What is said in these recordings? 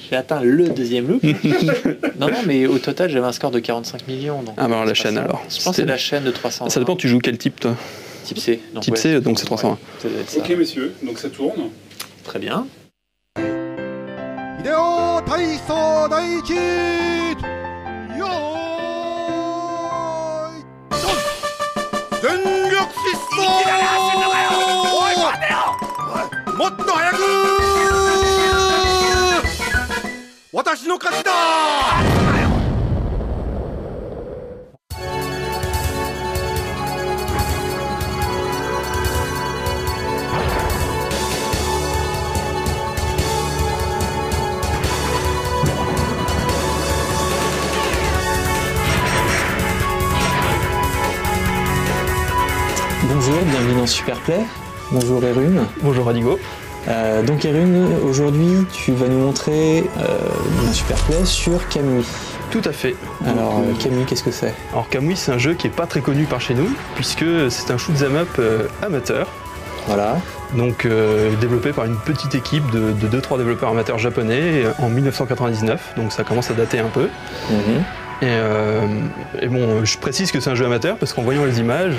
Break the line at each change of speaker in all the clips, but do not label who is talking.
J'ai atteint le deuxième loop. non, mais au total, j'avais un score de 45 millions. Donc,
Ah, bah alors la chaîne alors.
Je pense que c'est la chaîne de 300.
Ça dépend, tu joues quel type toi?
Type C. Donc,
type C, donc c'est 301.
Ouais,
ok, messieurs, donc ça tourne.
Très bien.
Hideo Taiso Daichi Yo Zenryoku Shissou Motto hayaku Watashi no kachi da.
Bonjour, bienvenue dans Superplay. Bonjour Erune.
Bonjour Radigo.
Donc Erune, aujourd'hui tu vas nous montrer un Superplay sur Kamui.
Tout à fait.
Alors Kamui, qu'est-ce que c'est?
Alors Kamui, c'est un jeu qui est pas très connu par chez nous, puisque c'est un shoot'em up amateur.
Voilà.
Donc développé par une petite équipe de 2-3 développeurs amateurs japonais en 1999, donc ça commence à dater un peu. Et bon, je précise que c'est un jeu amateur parce qu'en voyant les images,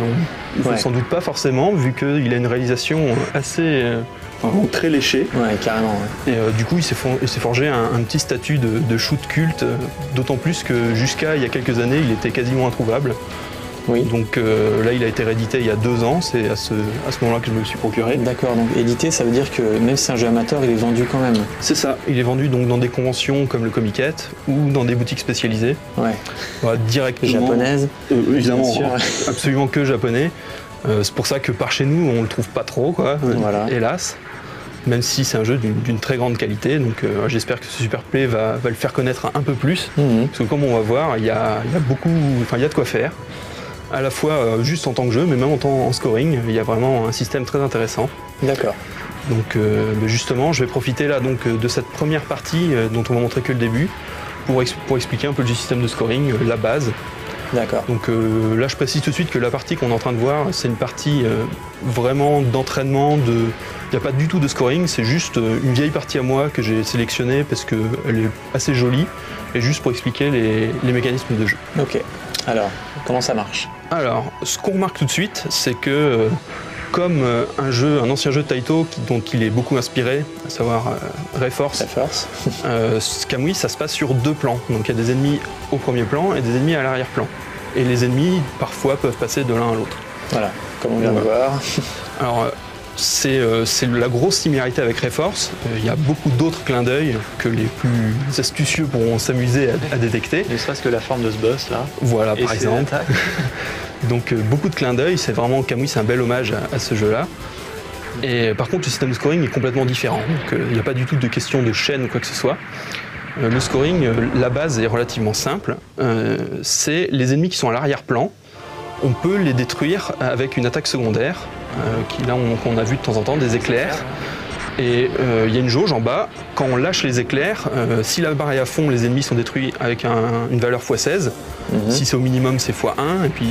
on ne s'en doute pas forcément, vu qu'il a une réalisation assez très léchée.
Ouais, carrément. Ouais.
Et du coup, il s'est forgé un petit statut de shoot culte, d'autant plus que jusqu'à il y a quelques années, il était quasiment introuvable.
Oui.
Donc là, il a été réédité il y a 2 ans, c'est à ce moment-là que je me le suis procuré.
D'accord, donc édité, ça veut dire que même si c'est un jeu amateur, il est vendu quand même.
C'est ça, il est vendu donc dans des conventions comme le Comiket ou dans des boutiques spécialisées.
Ouais.
Voilà, directement.
Japonaise.
Évidemment, absolument que japonais. C'est pour ça que par chez nous, on le trouve pas trop, quoi,
voilà.
Hélas. Même si c'est un jeu d'une très grande qualité, donc j'espère que ce Superplay va le faire connaître un peu plus. Parce que comme on va voir, il y a de quoi faire. À la fois juste en tant que jeu, mais même en scoring, il y a vraiment un système très intéressant.
D'accord.
Donc justement, je vais profiter là donc de cette première partie dont on va montrer que le début pour expliquer un peu le système de scoring, la base.
D'accord.
Donc là, je précise tout de suite que la partie qu'on est en train de voir, c'est une partie vraiment d'entraînement. Il n'y a pas du tout de scoring, c'est juste une vieille partie à moi que j'ai sélectionnée parce qu'elle est assez jolie et juste pour expliquer les mécanismes de jeu.
Ok. Alors, comment ça marche?
Alors, ce qu'on remarque tout de suite, c'est que comme un ancien jeu de Taito dont il est beaucoup inspiré, à savoir Reforce, Kamui, ça se passe sur 2 plans. Donc il y a des ennemis au premier plan et des ennemis à l'arrière-plan. Et les ennemis, parfois, peuvent passer de l'un à l'autre.
Voilà, comme on vient de voir.
Alors, c'est la grosse similarité avec Reforce. Il y a beaucoup d'autres clins d'œil que les plus astucieux pourront s'amuser à détecter.
Ne serait-ce que la forme de ce boss là.
Voilà, par exemple. Donc beaucoup de clins d'œil, c'est vraiment Kamui, c'est un bel hommage à ce jeu-là. Et par contre, le système de scoring est complètement différent. Donc il n'y a pas du tout de question de chaîne ou quoi que ce soit. Le scoring, la base est relativement simple. C'est les ennemis qui sont à l'arrière-plan. On peut les détruire avec une attaque secondaire, qu'on a vu de temps en temps, des éclairs. Et il y a une jauge en bas. Quand on lâche les éclairs, si la barre est à fond, les ennemis sont détruits avec une valeur x16. Si c'est au minimum, c'est x1. Et puis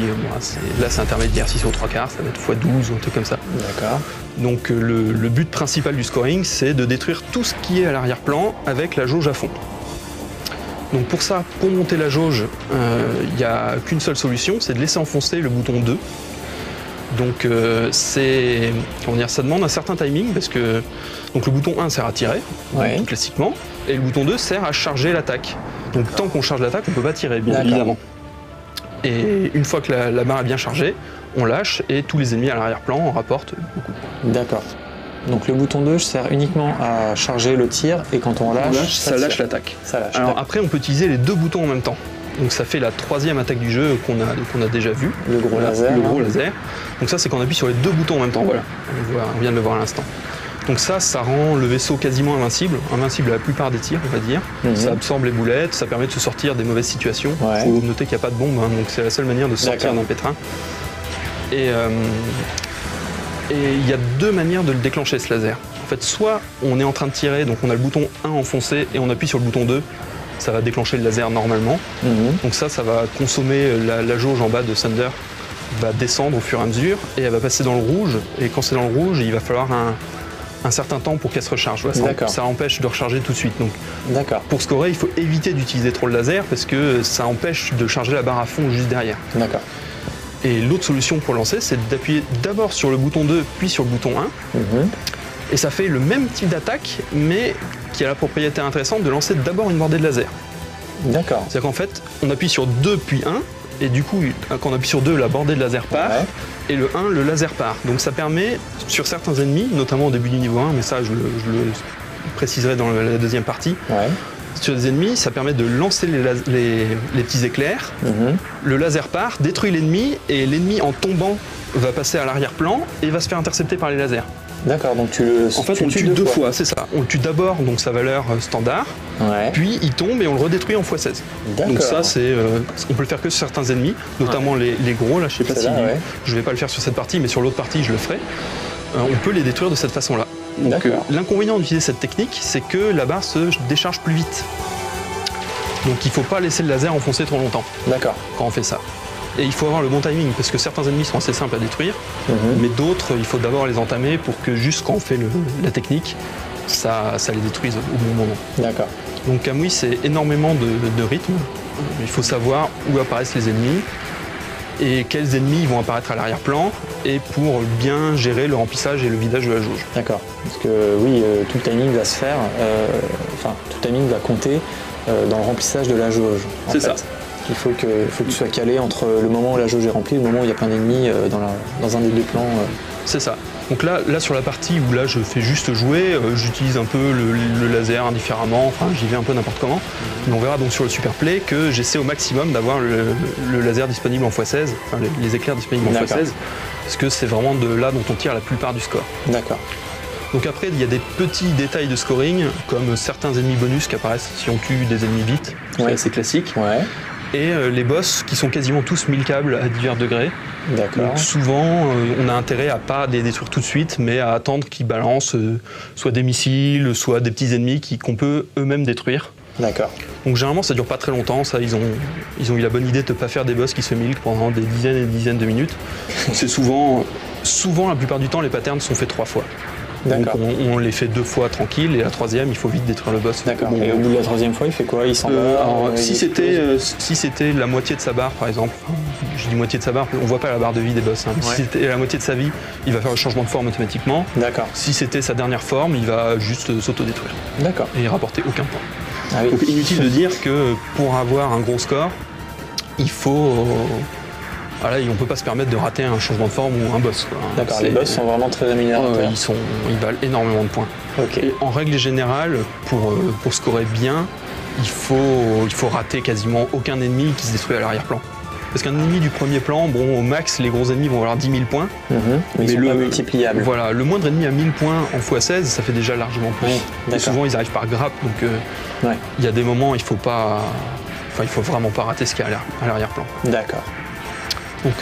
là, c'est intermédiaire. Si c'est au 3/4, ça va être x12 ou un truc comme ça.
D'accord.
Donc le but principal du scoring, c'est de détruire tout ce qui est à l'arrière-plan avec la jauge à fond. Donc pour ça, pour monter la jauge, il n'y a qu'une seule solution, c'est de laisser enfoncer le bouton 2. Donc ça demande un certain timing parce que donc le bouton 1 sert à tirer, tout classiquement, et le bouton 2 sert à charger l'attaque. Donc tant qu'on charge l'attaque, on ne peut pas tirer, bien évidemment. Et une fois que la barre est bien chargée, on lâche et tous les ennemis à l'arrière-plan en rapportent beaucoup.
D'accord. Donc le bouton 2 sert uniquement à charger le tir et quand on lâche,
ça lâche l'attaque. Alors après, on peut utiliser les 2 boutons en même temps. Donc ça fait la 3e attaque du jeu qu'on a déjà vue.
Le gros laser.
Le gros laser. Donc ça, c'est quand on appuie sur les 2 boutons en même temps. Voilà. On vient de le voir à l'instant. Donc ça rend le vaisseau quasiment invincible à la plupart des tirs, on va dire. Ça absorbe les boulettes, ça permet de se sortir des mauvaises situations. Il faut noter qu'il n'y a pas de bombe, donc c'est la seule manière de se sortir d'un pétrin. Et il y a 2 manières de le déclencher, ce laser. En fait, soit on est en train de tirer, donc on a le bouton 1 enfoncé et on appuie sur le bouton 2, ça va déclencher le laser normalement. Donc ça va consommer la jauge en bas de Thunder, va descendre au fur et à mesure et elle va passer dans le rouge. Et quand c'est dans le rouge, il va falloir un certain temps pour qu'elle se recharge. Voilà,
D'accord.
ça empêche de recharger tout de suite. Donc,
D'accord,
pour scorer, il faut éviter d'utiliser trop le laser parce que ça empêche de charger la barre à fond juste derrière.
d'accord.
Et l'autre solution pour lancer, c'est d'appuyer d'abord sur le bouton 2, puis sur le bouton 1.
Mhm.
Et ça fait le même type d'attaque, mais qui a la propriété intéressante de lancer d'abord une bordée de laser.
D'accord.
C'est-à-dire qu'en fait, on appuie sur 2 puis 1, et du coup, quand on appuie sur 2, la bordée de laser part,
Ouais.
et le 1, le laser part. Donc ça permet, sur certains ennemis, notamment au début du niveau 1, mais ça je le préciserai dans la deuxième partie,
Ouais.
sur des ennemis, ça permet de lancer les petits éclairs,
Mhm.
le laser part, détruit l'ennemi, et l'ennemi en tombant va passer à l'arrière-plan et va se faire intercepter par les lasers.
D'accord, donc tu le
En fait,
tu
on le
tues
tue deux fois, c'est ça. On le tue d'abord, donc sa valeur standard,
Ouais.
puis il tombe et on le redétruit en x16.
D'accord.
Donc ça, on peut le faire que sur certains ennemis, notamment les gros, là je sais pas si,
Ceux-là, ouais.
je vais pas le faire sur cette partie, mais sur l'autre partie je le ferai. On peut les détruire de cette façon-là. Donc
D'accord.
l'inconvénient d'utiliser cette technique, c'est que la barre se décharge plus vite. Donc il faut pas laisser le laser enfoncer trop longtemps
D'accord.
quand on fait ça. Et il faut avoir le bon timing, parce que certains ennemis sont assez simples à détruire,
Mhm.
mais d'autres, il faut d'abord les entamer pour que juste quand on fait la technique, ça les détruise au bon moment.
D'accord.
Donc Kamui, c'est énormément de rythme. Il faut savoir où apparaissent les ennemis et quels ennemis vont apparaître à l'arrière-plan, et pour bien gérer le remplissage et le vidage de la jauge.
D'accord. Parce que oui, tout le timing va se faire, enfin, tout le timing va compter dans le remplissage de la jauge. en
C'est
fait.
ça.
Il faut que tu sois calé entre le moment où la jauge est remplie et le moment où il y a plein d'ennemis dans un des deux plans.
C'est ça. Donc là sur la partie où là je fais juste jouer, j'utilise un peu le laser indifféremment, enfin j'y vais un peu n'importe comment. Mais on verra donc sur le Super Play que j'essaie au maximum d'avoir le laser disponible en x16, enfin les éclairs disponibles en
D'accord.
x16, parce que c'est vraiment de là dont on tire la plupart du score.
D'accord.
Donc après il y a des petits détails de scoring, comme certains ennemis bonus qui apparaissent si on tue des ennemis vite,
Ouais.
c'est classique,
Ouais.
et les boss qui sont quasiment tous milkables à divers degrés.
D'accord.
Donc souvent, on a intérêt à pas les détruire tout de suite, mais à attendre qu'ils balancent soit des missiles, soit des petits ennemis qu'on peut eux-mêmes détruire.
D'accord.
Donc généralement, ça dure pas très longtemps. Ça, ils ont eu la bonne idée de ne pas faire des boss qui se milquent pendant des dizaines et des dizaines de minutes. Donc c'est souvent, la plupart du temps, les patterns sont faits 3 fois. Donc
D'accord.
on les fait 2 fois tranquille, et la troisième, il faut vite détruire le boss.
D'accord.
Bon,
Et au bout de la troisième fois, il fait quoi? Il s'en va
alors, si
il explose
c'était la moitié de sa barre, par exemple, je dis moitié de sa barre, on voit pas la barre de vie des boss, hein, mais
Ouais.
si c'était la moitié de sa vie, il va faire le changement de forme automatiquement.
D'accord.
Si c'était sa dernière forme, il va juste s'auto-détruire
D'accord.
et rapporter aucun point.
Ah oui.
Donc inutile de dire que pour avoir un gros score, il faut... voilà, on peut pas se permettre de rater un changement de forme ou un boss, quoi.
D'accord.
C'est-
Les boss sont vraiment très rémunérateurs.
ils valent énormément de points.
Ok.
Et en règle générale, pour scorer bien, il faut rater quasiment aucun ennemi qui se détruit à l'arrière-plan. Parce qu'un ennemi du premier plan, bon, au max, les gros ennemis vont avoir 10 000 points.
Mhm. Mais ils sont pas multipliables.
Voilà, le moindre ennemi à 1000 points en x16, ça fait déjà largement plus.
Oui,
Et
d'accord.
souvent, ils arrivent par grappe, donc
Ouais.
il y a des moments, il faut vraiment pas rater ce qu'il y a à l'arrière-plan.
D'accord.
Donc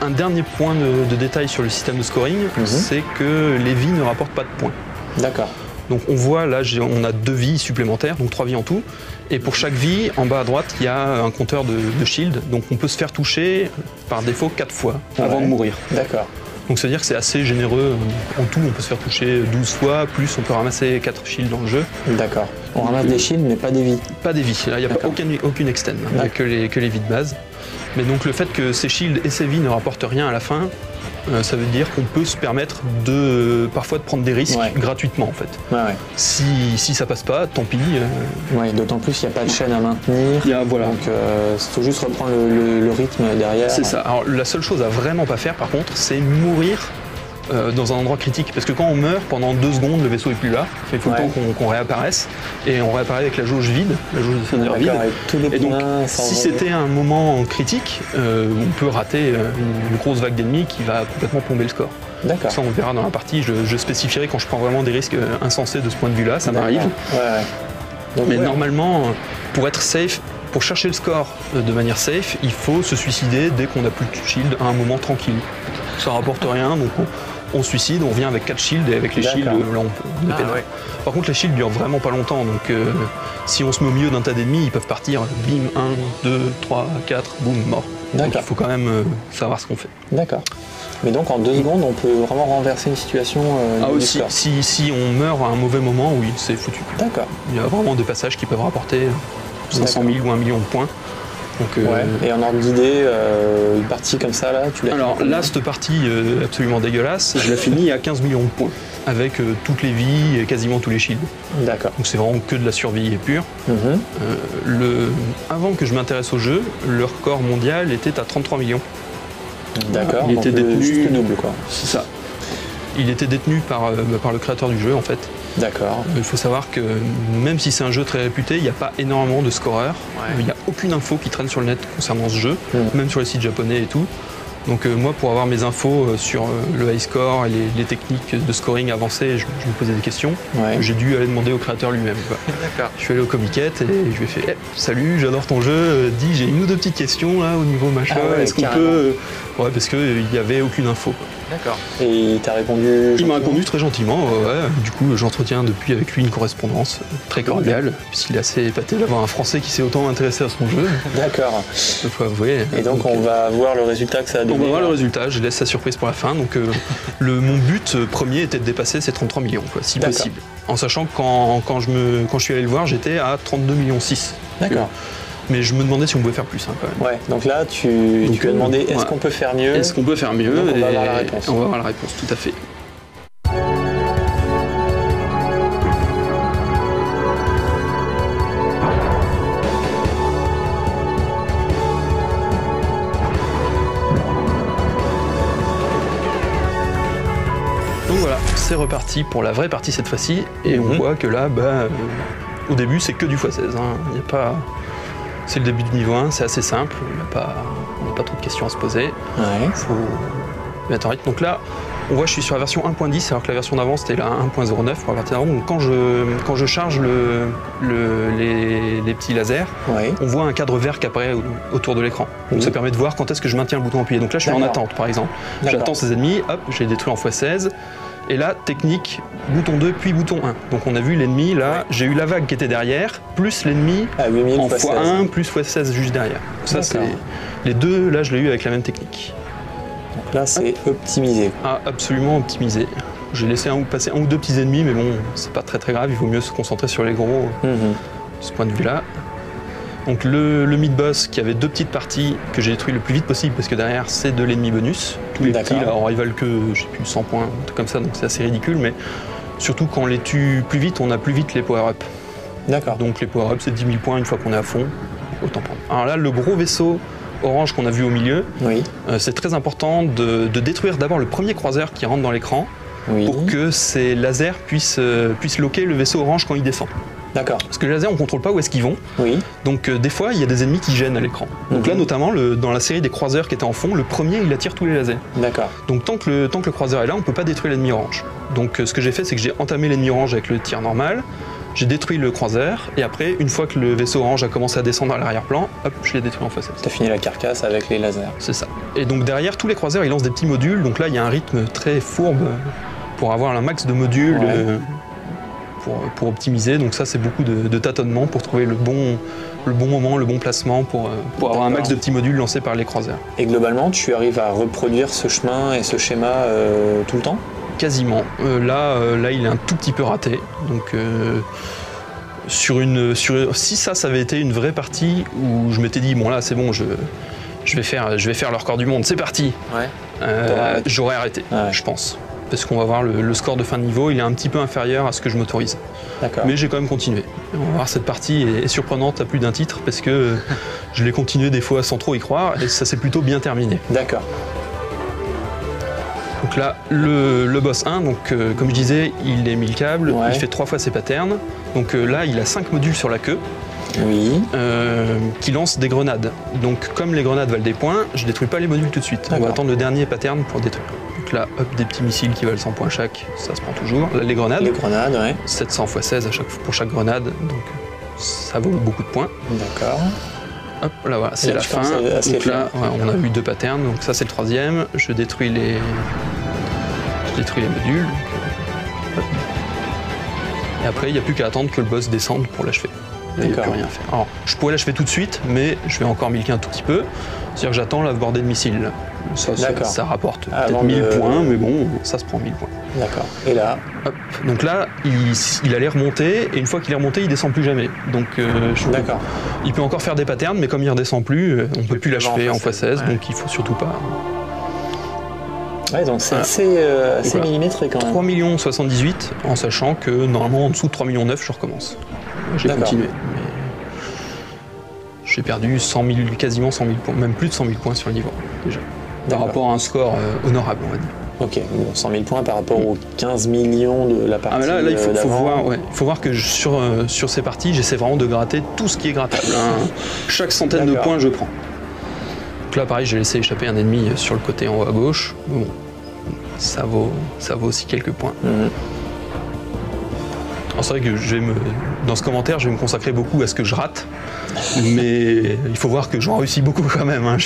un dernier point de détail sur le système de scoring, c'est que les vies ne rapportent pas de points.
D'accord.
Donc on voit là, on a 2 vies supplémentaires, donc 3 vies en tout. Et pour chaque vie, en bas à droite, il y a un compteur de shield. Donc on peut se faire toucher par défaut 4 fois avant
Ouais.
de mourir.
D'accord.
Donc c'est-à-dire que c'est assez généreux. En tout, on peut se faire toucher 12 fois, plus on peut ramasser 4 shields dans le jeu.
D'accord. On ramasse des shields, mais pas des vies.
Pas des vies, là il n'y a pas
D'accord.
aucune extend, il n'y a que les vies de base. Mais donc le fait que ces shields et ces vies ne rapportent rien à la fin, ça veut dire qu'on peut se permettre parfois de prendre des risques
Ouais.
gratuitement en fait.
Ouais, ouais.
Si ça passe pas, tant pis.
Ouais, d'autant plus qu'il n'y a pas de chaîne à maintenir.
Voilà.
Donc il faut juste reprendre le rythme derrière.
C'est ça. Alors la seule chose à vraiment pas faire par contre, c'est mourir dans un endroit critique. Parce que quand on meurt, pendant 2 secondes, le vaisseau est plus là. Il faut
Ouais.
le temps qu'on réapparaisse. Et on réapparaît avec la jauge vide, la jauge de sauvegarde
D'accord,
vide.
avec tous les
Et donc,
points sans
si
enlever.
c'était un moment critique, on peut rater une grosse vague d'ennemis qui va complètement plomber le score.
D'accord.
Ça, on verra dans la partie. Je spécifierai quand je prends vraiment des risques insensés de ce point de vue-là. Ça m'arrive.
Ouais, ouais. Donc,
Mais
ouais.
normalement, pour être safe, pour chercher le score de manière safe, il faut se suicider dès qu'on n'a plus de shield à un moment tranquille. Ça rapporte rien, donc on se suicide, on revient avec 4 shields, et avec les
D'accord.
shields, là on est
Ah
peinard.
ouais.
Par contre, les shields durent vraiment pas longtemps, donc si on se met au milieu d'un tas d'ennemis, ils peuvent partir, bim, 1, 2, 3, 4, boum, mort. Donc
D'accord.
il faut quand même savoir ce qu'on fait.
D'accord. Mais donc en 2 secondes, on peut vraiment renverser une situation
Ah
du
aussi,
score.
si on meurt à un mauvais moment, oui, c'est foutu.
D'accord.
Il y a vraiment des passages qui peuvent rapporter 500 000 ou 1 million de points. Donc,
Ouais. Et en ordre d'idée, une partie comme ça, là, tu l'as
alors
fini
là, cette partie absolument dégueulasse, je l'ai finie à 15 millions de points, avec toutes les vies et quasiment tous les shields.
D'accord.
Donc c'est vraiment que de la survie pure. Avant que je m'intéresse au jeu, le record mondial était à 33 millions.
D'accord.
Il
donc
était détenu-
juste le double, quoi.
C'est ça. Il était détenu par le créateur du jeu en fait.
D'accord.
Il faut savoir que même si c'est un jeu très réputé, il n'y a pas énormément de scoreurs. Il n'y a aucune info qui traîne sur le net concernant ce jeu, même sur les sites japonais et tout. Donc moi, pour avoir mes infos sur le high score et les techniques de scoring avancées, je me posais des questions.
Ouais.
J'ai dû aller demander au créateur lui-même.
D'accord.
Je suis allé au Comiket et je lui ai fait salut, j'adore ton jeu, dis j'ai une ou deux petites questions là au niveau machin,
Ah ouais,
est-ce qu'on
carrément.
peut... Ouais, parce qu'il n'y avait aucune info.
D'accord.
Et il t'a répondu
Il m'a
gentiment
répondu très gentiment, ouais. Du coup, j'entretiens depuis avec lui une correspondance très cordiale, puisqu'il est assez épaté d'avoir un Français qui s'est autant intéressé à son jeu,
D'accord.
il faut avouer.
Et donc on va voir le résultat que ça a donné.
On va voir le résultat, je laisse sa surprise pour la fin. Donc mon but premier était de dépasser ces 33 millions, quoi, si
D'accord.
possible. En sachant que quand je suis allé le voir, j'étais à 32 millions 6.
D'accord.
Mais je me demandais si on pouvait faire plus, hein, quand même.
Ouais, donc là tu as demandé est-ce qu'on peut faire mieux.
Est-ce qu'on peut faire mieux?
Donc on va
Et
avoir la réponse.
On va avoir la réponse, tout à fait. Donc voilà, c'est reparti pour la vraie partie cette fois-ci. Et on voit que là, au début, c'est que du x16. Hein. Il y a pas... C'est le début du niveau 1, c'est assez simple. On n'a pas trop de questions à se poser.
Ouais.
Faut mettre en rythme. Donc là, on voit que je suis sur la version 1.10 alors que la version d'avant c'était la 1.09 pour la partie d'avant. Donc quand je charge les petits lasers,
Ouais.
on voit un cadre vert qui apparaît autour de l'écran. Donc ça permet de voir quand est-ce que je maintiens le bouton appuyé. Donc là je suis en
D'accord.
attente par exemple.
D'accord.
J'attends ces ennemis, hop, je les détruis en x16. Et là, technique, bouton 2 puis bouton 1. Donc on a vu l'ennemi, là, j'ai eu la vague qui était derrière, plus l'ennemi
À 8000
en
fois 16.
x1 plus x16 juste derrière. Ça c'est
D'accord.
les deux, là je l'ai eu avec la même technique.
Donc là c'est optimisé.
Ah, absolument optimisé. J'ai laissé passer un ou deux petits ennemis, mais bon, c'est pas très grave, il vaut mieux se concentrer sur les gros de ce point de vue-là. Donc le mid-boss qui avait deux petites parties que j'ai détruit le plus vite possible parce que derrière c'est de l'ennemi bonus. Tous les petits, là, alors ils valent que, je sais plus, 100 points, un truc comme ça, donc c'est assez ridicule, mais surtout quand on les tue plus vite, on a plus vite les power-up.
D'accord.
Donc les power-up c'est 10 000 points une fois qu'on est à fond, autant prendre. Alors là, le gros vaisseau orange qu'on a vu au milieu,
Oui.
c'est très important de détruire d'abord le premier croiseur qui rentre dans l'écran
Oui.
pour que ces lasers puissent loquer le vaisseau orange quand il descend.
D'accord.
Parce que les lasers, on ne contrôle pas où est-ce qu'ils vont.
Oui.
Donc des fois, il y a des ennemis qui gênent à l'écran. Donc là, notamment, dans la série des croiseurs qui étaient en fond, le premier, il attire tous les lasers.
D'accord.
Donc tant que le croiseur est là, on ne peut pas détruire l'ennemi orange. Donc ce que j'ai fait, c'est que j'ai entamé l'ennemi orange avec le tir normal, j'ai détruit le croiseur, et après, une fois que le vaisseau orange a commencé à descendre à l'arrière-plan, hop, je l'ai détruit en face.
T'as fini la carcasse avec les lasers.
C'est ça. Et donc derrière, tous les croiseurs, ils lancent des petits modules, donc là, il y a un rythme très fourbe pour avoir un max de modules.
Ouais.
Pour optimiser, donc ça c'est beaucoup de tâtonnement pour trouver le bon moment, le bon placement pour avoir un max de petits modules lancés par les croiseurs.
Et globalement, tu arrives à reproduire ce chemin et ce schéma tout le temps?
Quasiment. Là, il est un tout petit peu raté. Donc si ça avait été une vraie partie où je m'étais dit bon là c'est bon, je vais faire le record du monde, c'est parti.
Ouais.
J'aurais arrêté,
Ouais.
je pense. Parce qu'on va voir le score de fin de niveau, il est un petit peu inférieur à ce que je m'autorise.
D'accord.
Mais j'ai quand même continué. On va voir, cette partie est surprenante à plus d'un titre parce que je l'ai continué des fois sans trop y croire et ça s'est plutôt bien terminé.
D'accord.
Donc là, le boss 1, donc, comme je disais, il est 1000 câbles,
Ouais.
il fait 3 fois ses patterns. Donc là, il a 5 modules sur la queue
Oui.
qui lancent des grenades. Donc comme les grenades valent des points, je détruis pas les modules tout de suite. On
D'accord.
va attendre le dernier pattern pour détruire. Donc là, hop, des petits missiles qui valent 100 points chaque, ça se prend toujours. Là, les grenades,
Les grenades, ouais.
700 x 16 pour chaque grenade, donc ça vaut beaucoup de points.
D'accord.
Hop, là voilà, c'est
là,
la
tu
fin.
commences à se
Donc
les
là, ouais, on a eu 2 patterns, donc ça c'est le troisième. Je détruis les modules. Hop. Et après, il n'y a plus qu'à attendre que le boss descende pour l'achever. Là, il n'y a
D'accord.
plus rien à faire. Alors, je pourrais l'achever tout de suite, mais je vais encore milquer un tout petit peu. C'est-à-dire que j'attends la bordée de missiles. Là.
D'accord.
Ça rapporte peut-être
Avant
1000
de-
points, mais bon, ça se prend 1000 points.
D'accord. Et là,
Hop. Donc là, il allait remonter, et une fois qu'il est remonté, il descend plus jamais. Donc
d'accord.
il peut encore faire des patterns, mais comme il redescend plus, on peut plus
plus
l'achever en
l'avoir en
x16,
x16,
donc il faut surtout pas.
Ouais, donc c'est assez
Voilà.
millimétré quand même.
3 millions 78, en sachant que normalement en dessous de 3 millions 9, je recommence. J'ai
D'accord.
continué. Mais j'ai perdu 100 000, quasiment 100 000 points, même plus de 100 000 points sur le niveau déjà. Par
D'accord.
rapport à un score honorable, on va dire.
Ok, bon, 100 000 points par rapport aux 15 millions de la partie
Ah mais là il faut
d'avant.
voir, ouais. Il faut voir que sur ces parties, j'essaie vraiment de gratter tout ce qui est grattable. Hein. Chaque centaine de
D'accord.
points, je prends. Donc là, pareil, j'ai laissé échapper un ennemi sur le côté en haut à gauche. Bon, ça vaut aussi quelques points.
Mhm.
Alors c'est vrai que dans ce commentaire, je vais me consacrer beaucoup à ce que je rate, mais il faut voir que j'en réussis beaucoup quand même. Hein.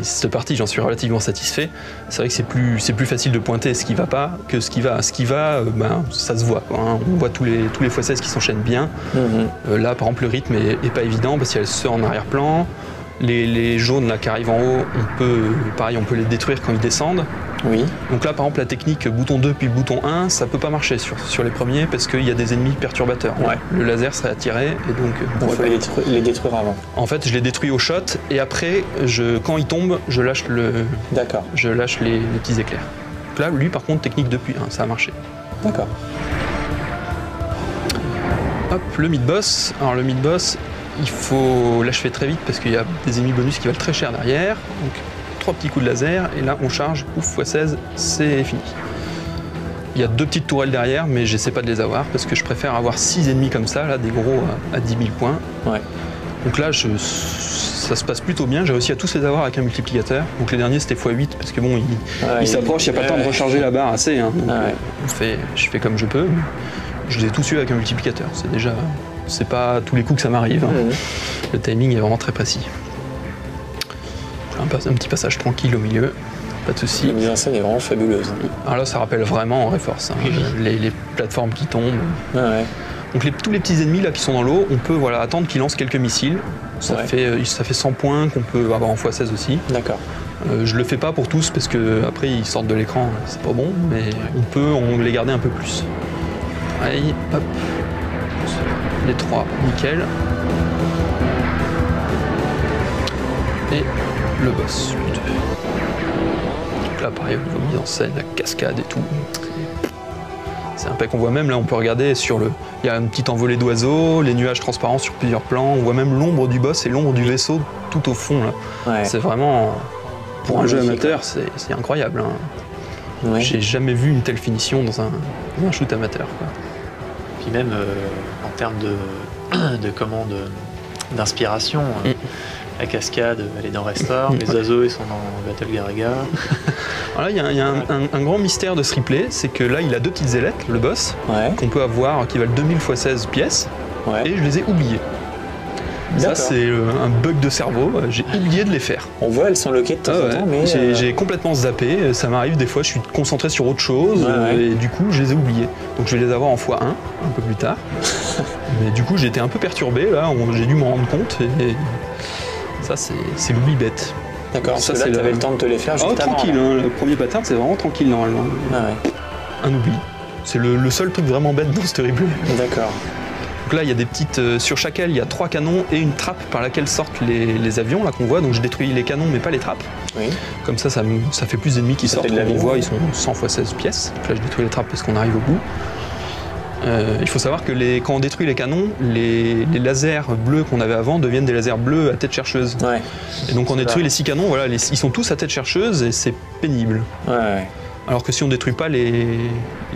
Cette partie, j'en suis relativement satisfait. C'est vrai que c'est plus facile de pointer ce qui va pas que ce qui va. Ce qui va, ça se voit, quoi, hein. On voit tous les x16 qui s'enchaînent bien.
Mhm.
Là, par exemple, le rythme est pas évident parce qu'il y a ceux en arrière-plan. Les jaunes là qui arrivent en haut, on peut les détruire quand ils descendent.
Oui,
Donc là, par exemple, la technique bouton 2 puis bouton 1, ça peut pas marcher sur les premiers parce qu'il y a des ennemis perturbateurs.
Ouais.
Le laser serait attiré et donc
il faut les détruire avant.
en fait, je les détruis au shot et après, quand ils tombent, je lâche
D'accord,
les petits éclairs. Donc là, lui, par contre, technique depuis 1, ça a marché.
d'accord.
Hop, le mid-boss. Alors le mid-boss, il faut l'achever très vite parce qu'il y a des ennemis bonus qui valent très cher derrière. Donc 3 petits coups de laser et là on charge, ouf, x16, c'est fini. Il y a 2 petites tourelles derrière, mais j'essaie pas de les avoir parce que je préfère avoir 6 ennemis comme ça, là, des gros à 10 000 points.
Ouais.
Donc là, ça se passe plutôt bien. J'ai réussi à tous les avoir avec un multiplicateur. Donc les derniers c'était x8 parce que bon, il s'approche, il n'y a pas le temps de recharger la barre assez. Hein. Donc, je fais comme je peux. Je les ai tous eu avec un multiplicateur. C'est pas tous les coups que ça m'arrive. Hein.
Mhm.
Le timing est vraiment très précis. Un petit passage tranquille au milieu, pas de souci.
La mise en scène est vraiment fabuleuse.
Alors là, ça rappelle vraiment Reforce, hein. Les plateformes qui tombent.
Ouais.
Donc tous les petits ennemis là qui sont dans l'eau, on peut attendre qu'ils lancent quelques missiles. Ça
Ouais.
fait 100 points qu'on peut avoir en x16 aussi.
D'accord.
Je le fais pas pour tous parce que après ils sortent de l'écran, c'est pas bon, mais on les garder un peu plus. Pareil, hop. Les 3, nickel. Et le boss, lui 2. Donc là, pareil, au niveau mise en scène, la cascade et tout. C'est impec. On voit même, là, on peut regarder il y a une petite envolée d'oiseaux, les nuages transparents sur plusieurs plans. On voit même l'ombre du boss et l'ombre du vaisseau tout au fond, là.
Ouais.
C'est vraiment, pour un jeu
Magnifique,
amateur, c'est incroyable. Hein.
Ouais.
J'ai jamais vu une telle finition dans un shoot amateur, quoi.
Puis même en termes d'inspiration, la cascade, elle est dans Restore, les oiseaux, ils sont dans Battle Garaga.
Alors là, il y a un grand mystère de ce replay, c'est que là, il a 2 petites ailettes, le boss,
Ouais.
qu'on peut avoir, qui valent 2000 x 16 pièces,
Ouais.
et je les ai oubliées. Ça,
D'accord.
c'est un bug de cerveau, j'ai oublié de les faire.
On voit, elles sont loquées de temps en temps, mais.
J'ai complètement zappé, ça m'arrive des fois, je suis concentré sur autre chose,
Ouais.
et du coup, je les ai oubliés. Donc je vais les avoir en x1, un peu plus tard. Mais du coup, j'ai été un peu perturbé, là, j'ai dû m'en rendre compte, et ça, c'est l'oubli bête.
D'accord,
Ça,
parce que là,
c'est
t'avais
le-
le temps de te les faire juste
Oh,
avant.
tranquille,
là.
hein, le premier pattern, c'est vraiment tranquille, normalement.
Ah ouais.
Un oubli. C'est le seul truc vraiment bête dans ce replay.
D'accord.
Donc là, il y a des petites. Sur chaque aile, il y a 3 canons et une trappe par laquelle sortent les avions là qu'on voit. Donc je détruis les canons, mais pas les trappes.
Oui.
Comme ça fait plus d'ennemis qui
Ça
sortent.
fait de
On
l'avion.
voit, ils sont 100 x 16 pièces. Donc là, je détruis les trappes parce qu'on arrive au bout. Il faut savoir que quand on détruit les canons, les lasers bleus qu'on avait avant deviennent des lasers bleus à tête chercheuse.
Ouais.
Et donc on détruit les 6 canons, voilà, ils sont tous à tête chercheuse et c'est pénible.
Ouais, ouais.
Alors que si on détruit pas les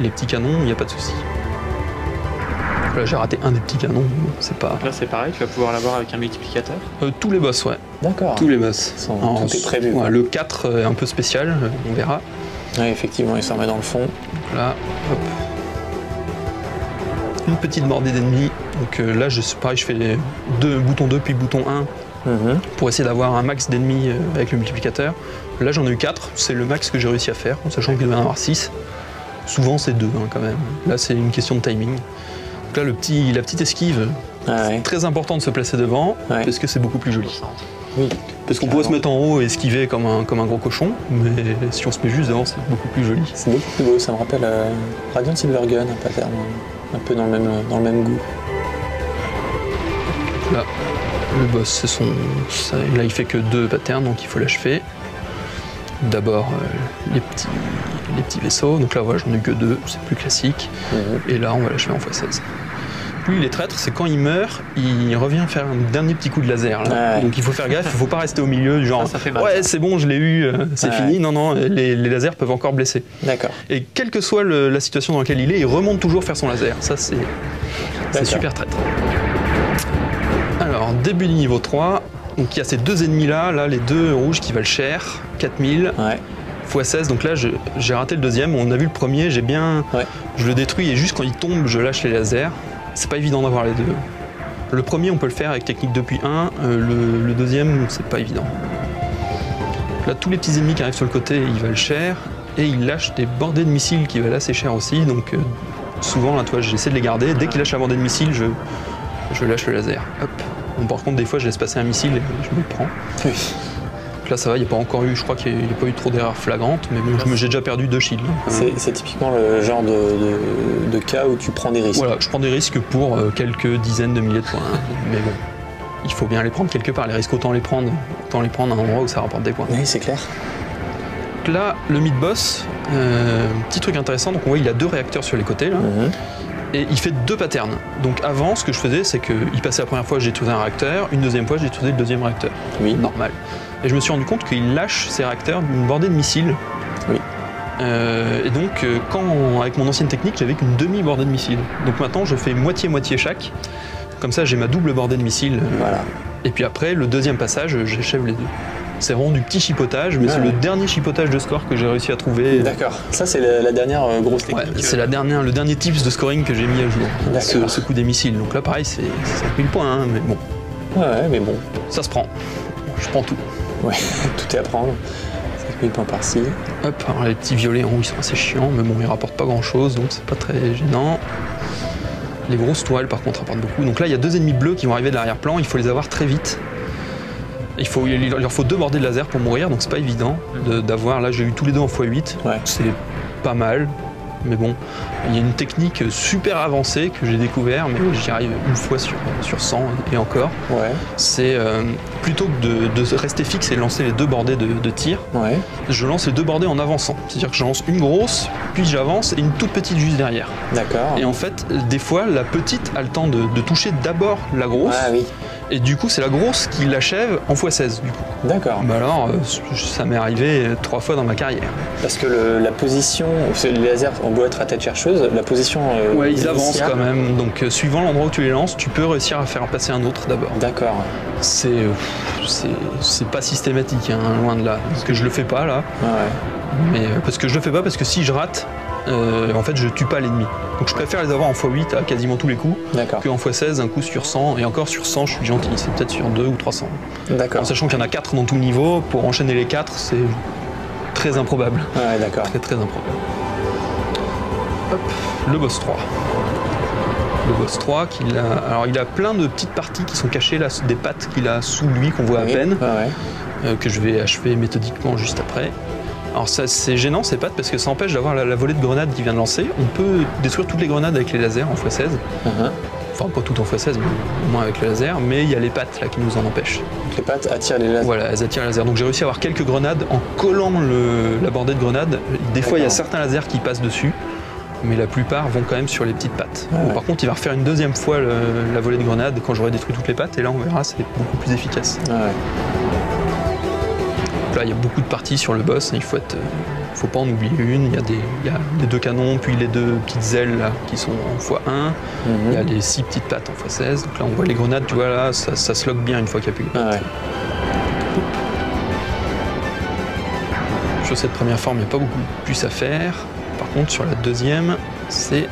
petits canons, il n'y a pas de souci. Là, j'ai raté un des petits canons, c'est pas.
Là, c'est pareil, tu vas pouvoir l'avoir avec un multiplicateur.
Tous les boss, ouais.
D'accord.
Tous les boss.
Tout est prévu,
Ouais,
quoi.
le 4 est un peu spécial, on verra.
Ouais, effectivement, il s'en met dans le fond.
Donc là, hop. Une petite bordée d'ennemis. Donc là, pareil, je fais bouton 2 puis bouton 1
Mhm.
pour essayer d'avoir un max d'ennemis avec le multiplicateur. Là, j'en ai eu 4, c'est le max que j'ai réussi à faire, en sachant qu'il devait y en avoir 6. Souvent, c'est 2 quand même. Là, c'est une question de timing. Donc là, la petite esquive
Ah ouais.
C'est très important de se placer devant,
Ouais.
parce que c'est beaucoup plus joli.
Oui.
Parce qu'on pourrait se mettre en haut et esquiver comme un gros cochon, mais si on se met juste devant, c'est beaucoup plus joli.
C'est beaucoup plus beau, ça me rappelle Radiant Silvergun, un pattern un peu dans le même goût.
Là, le boss, là il fait que 2 patterns, donc il faut l'achever. D'abord les petits vaisseaux, donc là voilà, j'en ai que 2, c'est plus classique. Et là on va l'achever en x16. Lui il est traître, c'est quand il meurt, il revient faire un dernier petit coup de laser. Là.
Ouais.
Donc il faut faire gaffe, il faut pas rester au milieu du genre
Ça fait mal,
ouais
ça.
c'est bon je l'ai eu, c'est
Ouais.
fini. Non, les lasers peuvent encore blesser.
D'accord.
Et quelle que soit la situation dans laquelle il remonte toujours faire son laser. Ça c'est
D'accord.
super traître. Alors début du niveau 3, donc il y a ces 2 ennemis là, les 2 rouges qui valent cher, 4000.
Ouais.
x16, donc là j'ai raté le deuxième, on a vu le premier,
Ouais.
je le détruis et juste quand il tombe je lâche les lasers. C'est pas évident d'avoir les deux. Le premier on peut le faire avec technique 2.1, le deuxième c'est pas évident. Là tous les petits ennemis qui arrivent sur le côté ils valent cher et ils lâchent des bordées de missiles qui valent assez cher aussi, donc souvent là toi j'essaie de les garder, dès qu'ils lâchent la bordée de missiles je lâche le laser. Hop. Bon, par contre des fois je laisse passer un missile et je me le prends.
Oui.
Là ça va, il n'y a pas encore eu, je crois qu'il n'y a pas eu trop d'erreurs flagrantes, mais bon, j'ai déjà perdu 2 shields.
C'est typiquement le genre de cas où tu prends des risques.
Voilà, je prends des risques pour quelques dizaines de milliers de points, mais bon, il faut bien les prendre quelque part, les risques autant les prendre à un endroit où ça rapporte des points.
Oui, c'est clair.
Donc là, le mid-boss, petit truc intéressant, donc on voit il a 2 réacteurs sur les côtés, là, et il fait 2 patterns. Donc avant, ce que je faisais, c'est qu'il passait la première fois, j'ai détruisé un réacteur, une deuxième fois, j'ai détruisé le deuxième réacteur.
Oui.
Normal. Et je me suis rendu compte qu'il lâche ses réacteurs d'une bordée de missiles.
Oui.
Et donc, avec mon ancienne technique, j'avais qu'une demi-bordée de missiles. Donc maintenant, je fais moitié-moitié chaque. Comme ça, j'ai ma double bordée de missiles.
Voilà.
Et puis après, le deuxième passage, j'achève les 2. C'est vraiment du petit chipotage, mais c'est le dernier chipotage de score que j'ai réussi à trouver.
D'accord. Ça, c'est la dernière grosse
Ouais,
technique.
c'est le dernier tips de scoring que j'ai mis à jour.
D'accord.
Ce coup des missiles. Donc là, pareil, c'est 5000 points, hein, mais bon,
Ouais, mais bon.
ça se prend. Je prends tout.
Ouais, tout est à prendre. 5000 points par-ci.
Hop, alors les petits violets en haut ils sont assez chiants, mais bon ils rapportent pas grand chose donc c'est pas très gênant. Les grosses toiles par contre rapportent beaucoup. Donc là il y a 2 ennemis bleus qui vont arriver de l'arrière-plan, il faut les avoir très vite. Il leur faut 2 bordées de laser pour mourir, donc c'est pas évident d'avoir. Là j'ai eu tous les 2 en x8,
Ouais.
c'est pas mal. Mais bon, il y a une technique super avancée que j'ai découvert, mais j'y arrive une fois sur 100 et encore.
Ouais.
C'est plutôt que de rester fixe et de lancer les 2 bordées de tir,
Ouais.
je lance les 2 bordées en avançant. C'est-à-dire que je lance une grosse, puis j'avance et une toute petite juste derrière.
D'accord.
Et en fait, des fois, la petite a le temps de toucher d'abord la grosse,
Ah oui.
et du coup, c'est la grosse qui l'achève en x16 du coup.
D'accord.
Bah alors, ça m'est arrivé 3 fois dans ma carrière.
Parce que la position, parce que les lasers ont beau être à tête chercheuse, la position.
Ouais, ils avancent
initiale-
quand même. Donc, suivant l'endroit où tu les lances, tu peux réussir à faire passer un autre d'abord.
D'accord.
C'est pas systématique, hein, loin de là. Parce que je le fais pas là.
Ouais.
Mais parce que je le fais pas parce que si je rate, en fait je tue pas l'ennemi. Donc je préfère les avoir en x8 à quasiment tous les coups
D'accord.
qu'en x16 un coup sur 100 et encore sur 100 je suis gentil, c'est peut-être sur 2 ou 300.
D'accord.
En sachant qu'il y en a 4 dans tout niveau, pour enchaîner les 4 c'est très improbable.
Ouais, d'accord.
Très improbable. Hop, le boss 3. Le boss 3, alors il a plein de petites parties qui sont cachées là, des pattes qu'il a sous lui qu'on voit à
Oui.
peine.
Ouais.
Que je vais achever méthodiquement juste après. Alors ça, c'est gênant ces pattes parce que ça empêche d'avoir la volée de grenades qu'il vient de lancer. On peut détruire toutes les grenades avec les lasers en x16. Enfin pas toutes en x16, mais au moins avec le laser. Mais il y a les pattes là qui nous en empêchent.
Donc les pattes attirent les lasers.
Voilà, elles attirent les lasers. Donc j'ai réussi à avoir quelques grenades en collant la bordée de grenades. Des fois il y a
D'accord.
certains lasers qui passent dessus, mais la plupart vont quand même sur les petites pattes.
Ouais.
Par contre il va refaire une deuxième fois la volée de grenades quand j'aurai détruit toutes les pattes et là on verra c'est beaucoup plus efficace.
Ouais.
Là, il y a beaucoup de parties sur le boss, il faut pas en oublier une. Il y a les 2 canons, puis les 2 petites ailes là, qui sont en x1. Il y a les 6 petites pattes en x16. Donc là, on voit les grenades, tu vois là, ça se lock bien une fois qu'il n'y a plus les pattes.
Ouais.
Sur cette première forme, il n'y a pas beaucoup plus à faire. Par contre, sur la deuxième, c'est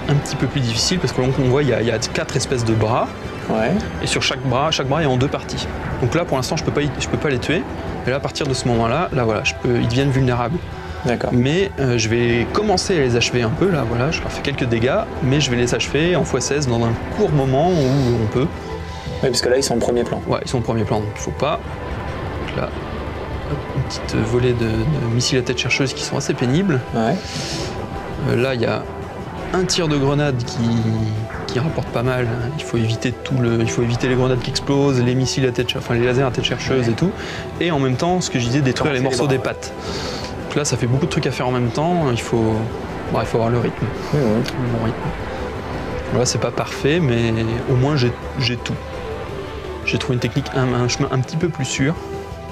un petit peu plus difficile parce que on voit, il y a 4 espèces de bras.
Ouais.
Et sur chaque bras est en 2 parties. Donc là, pour l'instant, je peux pas les tuer. Et là, à partir de ce moment-là, là voilà, ils deviennent vulnérables.
D'accord.
Mais je vais commencer à les achever un peu là, voilà, je leur fais quelques dégâts, mais je vais les achever en x16 dans un court moment où on peut.
Oui, parce que là, ils sont au premier plan.
Ouais, ils sont au premier plan, donc il faut pas. Donc là, hop, une petite volée de missiles à tête chercheuse qui sont assez pénibles.
Ouais.
Là, il y a un tir de grenade qui rapporte pas mal. Il faut éviter les grenades qui explosent, les missiles à tête, enfin les lasers à tête chercheuse et tout. Et en même temps, ce que je disais, détruire les morceaux des pattes. Donc là, ça fait beaucoup de trucs à faire en même temps. Il faut avoir le rythme.
Mmh.
Le bon rythme. Là, c'est pas parfait, mais au moins j'ai tout. J'ai trouvé une technique, un chemin un petit peu plus sûr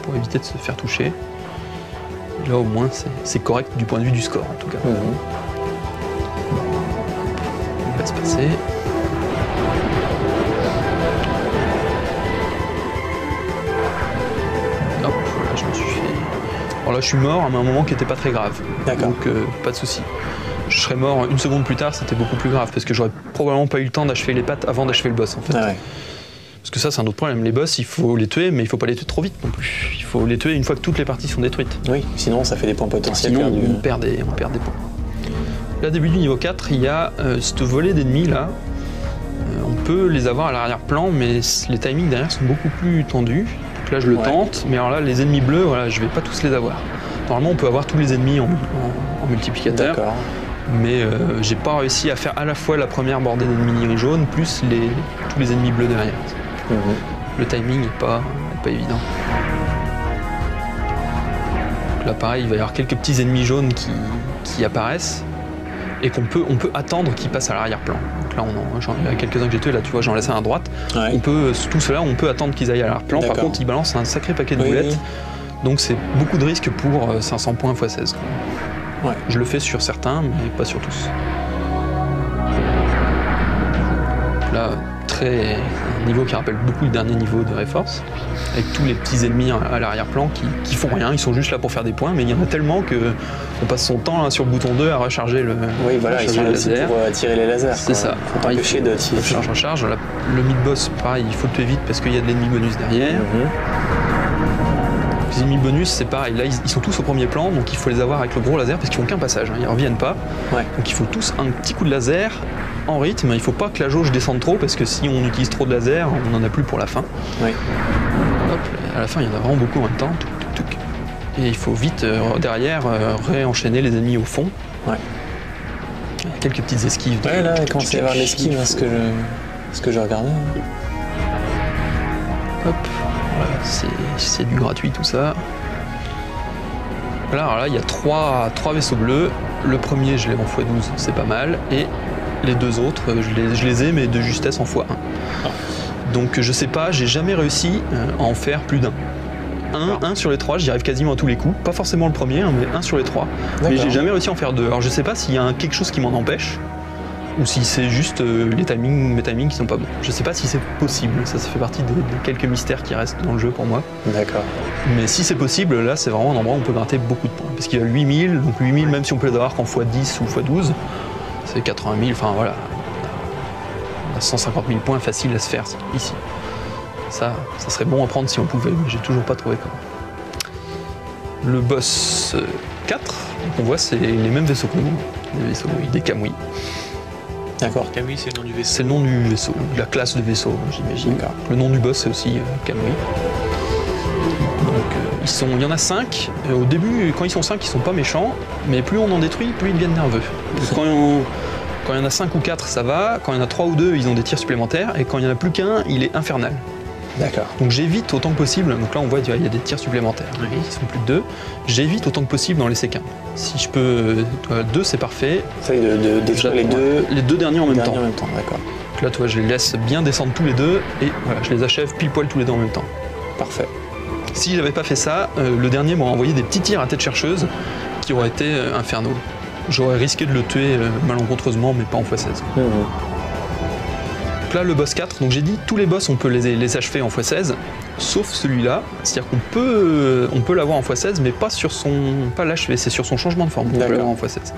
pour éviter de se faire toucher. Et là, au moins, c'est correct du point de vue du score, en tout cas.
Mmh.
On va se passer. Hop, voilà, je me suis fait. Alors là, je suis mort à un moment qui n'était pas très grave.
D'accord.
Donc, pas de souci. Je serais mort une seconde plus tard, c'était beaucoup plus grave parce que j'aurais probablement pas eu le temps d'achever les pattes avant d'achever le boss en fait.
Ah ouais.
Parce que ça, c'est un autre problème. Les boss, il faut les tuer, mais il faut pas les tuer trop vite non plus. Il faut les tuer une fois que toutes les parties sont détruites.
Oui, sinon ça fait des points potentiels
Sinon,
perdus.
on perd des points. Là, début du niveau 4, il y a cette volée d'ennemis là. On peut les avoir à l'arrière-plan, mais les timings derrière sont beaucoup plus tendus. Donc là, je le tente, mais alors là, les ennemis bleus, voilà, je vais pas tous les avoir. Normalement, on peut avoir tous les ennemis en multiplicateur.
D'accord.
Mais j'ai pas réussi à faire à la fois la première bordée d'ennemis jaunes plus tous les ennemis bleus derrière.
Mmh.
Le timing n'est pas évident. Donc là pareil, il va y avoir quelques petits ennemis jaunes qui apparaissent et on peut attendre qu'ils passent à l'arrière-plan. Donc là il y a quelques-uns que j'ai tués, là tu vois j'en laisse un à droite.
Ouais.
Tout cela on peut attendre qu'ils aillent à l'arrière-plan. Par contre ils balancent un sacré paquet de boulettes.
Oui.
Donc c'est beaucoup de risques pour 500 points x 16.
Ouais.
Je le fais sur certains, mais pas sur tous. Là, un niveau qui rappelle beaucoup le dernier niveau de Reforce, avec tous les petits ennemis à l'arrière-plan qui font rien, ils sont juste là pour faire des points, mais il y en a tellement qu'on passe son temps là, sur le bouton 2 à recharger le
Oui, voilà, ils sont là aussi pour tirer les lasers.
C'est ça.
Faut pas empêcher de tirer.
Recharge. Le mid-boss, pareil, il faut le tuer vite parce qu'il y a de l'ennemi bonus derrière. Les ennemis bonus, c'est pareil, là ils sont tous au premier plan, donc il faut les avoir avec le gros laser parce qu'ils font qu'un passage, ils reviennent pas.
Ouais.
Donc il faut tous un petit coup de laser en rythme, il faut pas que la jauge descende trop parce que si on utilise trop de laser, on n'en a plus pour la fin.
Ouais.
Hop, à la fin il y en a vraiment beaucoup en même temps. Touc. Et il faut vite derrière réenchaîner les ennemis au fond.
Ouais.
Quelques petites esquives.
Ouais, là, il commence à y avoir l'esquive, ce que je regardais.
Hop, voilà, c'est du gratuit tout ça. Alors là, il y a trois vaisseaux bleus. Le premier, je l'ai en x12, c'est pas mal. Et les deux autres, je les ai, mais de justesse en x1. Donc je sais pas, j'ai jamais réussi à en faire plus d'un. Un sur les trois, j'y arrive quasiment à tous les coups. Pas forcément le premier, hein, mais un sur les trois. Mais j'ai jamais réussi à en faire deux. Alors je sais pas s'il y a quelque chose qui m'en empêche, ou si c'est juste mes timings qui sont pas bons. Je sais pas si c'est possible, ça fait partie des quelques mystères qui restent dans le jeu pour moi.
D'accord.
Mais si c'est possible, là c'est vraiment un endroit où on peut gratter beaucoup de points. Parce qu'il y a 8000, donc 8000 même si on peut les avoir qu'en x10 ou x12, c'est 80 000, enfin voilà. On a 150 000 points faciles à se faire ici. Ça serait bon à prendre si on pouvait, mais j'ai toujours pas trouvé comment. Le boss 4, on voit c'est les mêmes vaisseaux que nous, des Kamui.
D'accord.
Kamui, c'est le nom du vaisseau.
C'est le nom du vaisseau, de la classe de vaisseau, j'imagine. Le nom du boss, c'est aussi Kamui. Donc, il y en a 5. Au début, quand ils sont 5, ils sont pas méchants, mais plus on en détruit, plus ils deviennent nerveux. Quand il y en a 5 ou 4, ça va. Quand il y en a 3 ou 2, ils ont des tirs supplémentaires. Et quand il y en a plus qu'un, il est infernal.
D'accord.
Donc j'évite autant que possible. Donc là, on voit qu'il y a des tirs supplémentaires. Ils sont plus de 2. J'évite autant que possible d'en laisser qu'un. Si je peux. 2, c'est parfait.
Essaye de détruire les deux.
Les deux derniers en même temps.
D'accord.
Donc là, tu vois, je les laisse bien descendre tous les deux. Et voilà, je les achève pile poil tous les deux en même temps.
Parfait.
Si j'avais pas fait ça, le dernier m'aurait envoyé des petits tirs à tête chercheuse qui auraient été infernaux. J'aurais risqué de le tuer malencontreusement, mais pas en x16. Donc là, le boss 4, donc j'ai dit, tous les boss, on peut les achever en x16, sauf celui-là. C'est-à-dire qu'on peut l'avoir en x16, mais pas l'achever, c'est sur son changement de forme qu'on peut l'avoir en x16.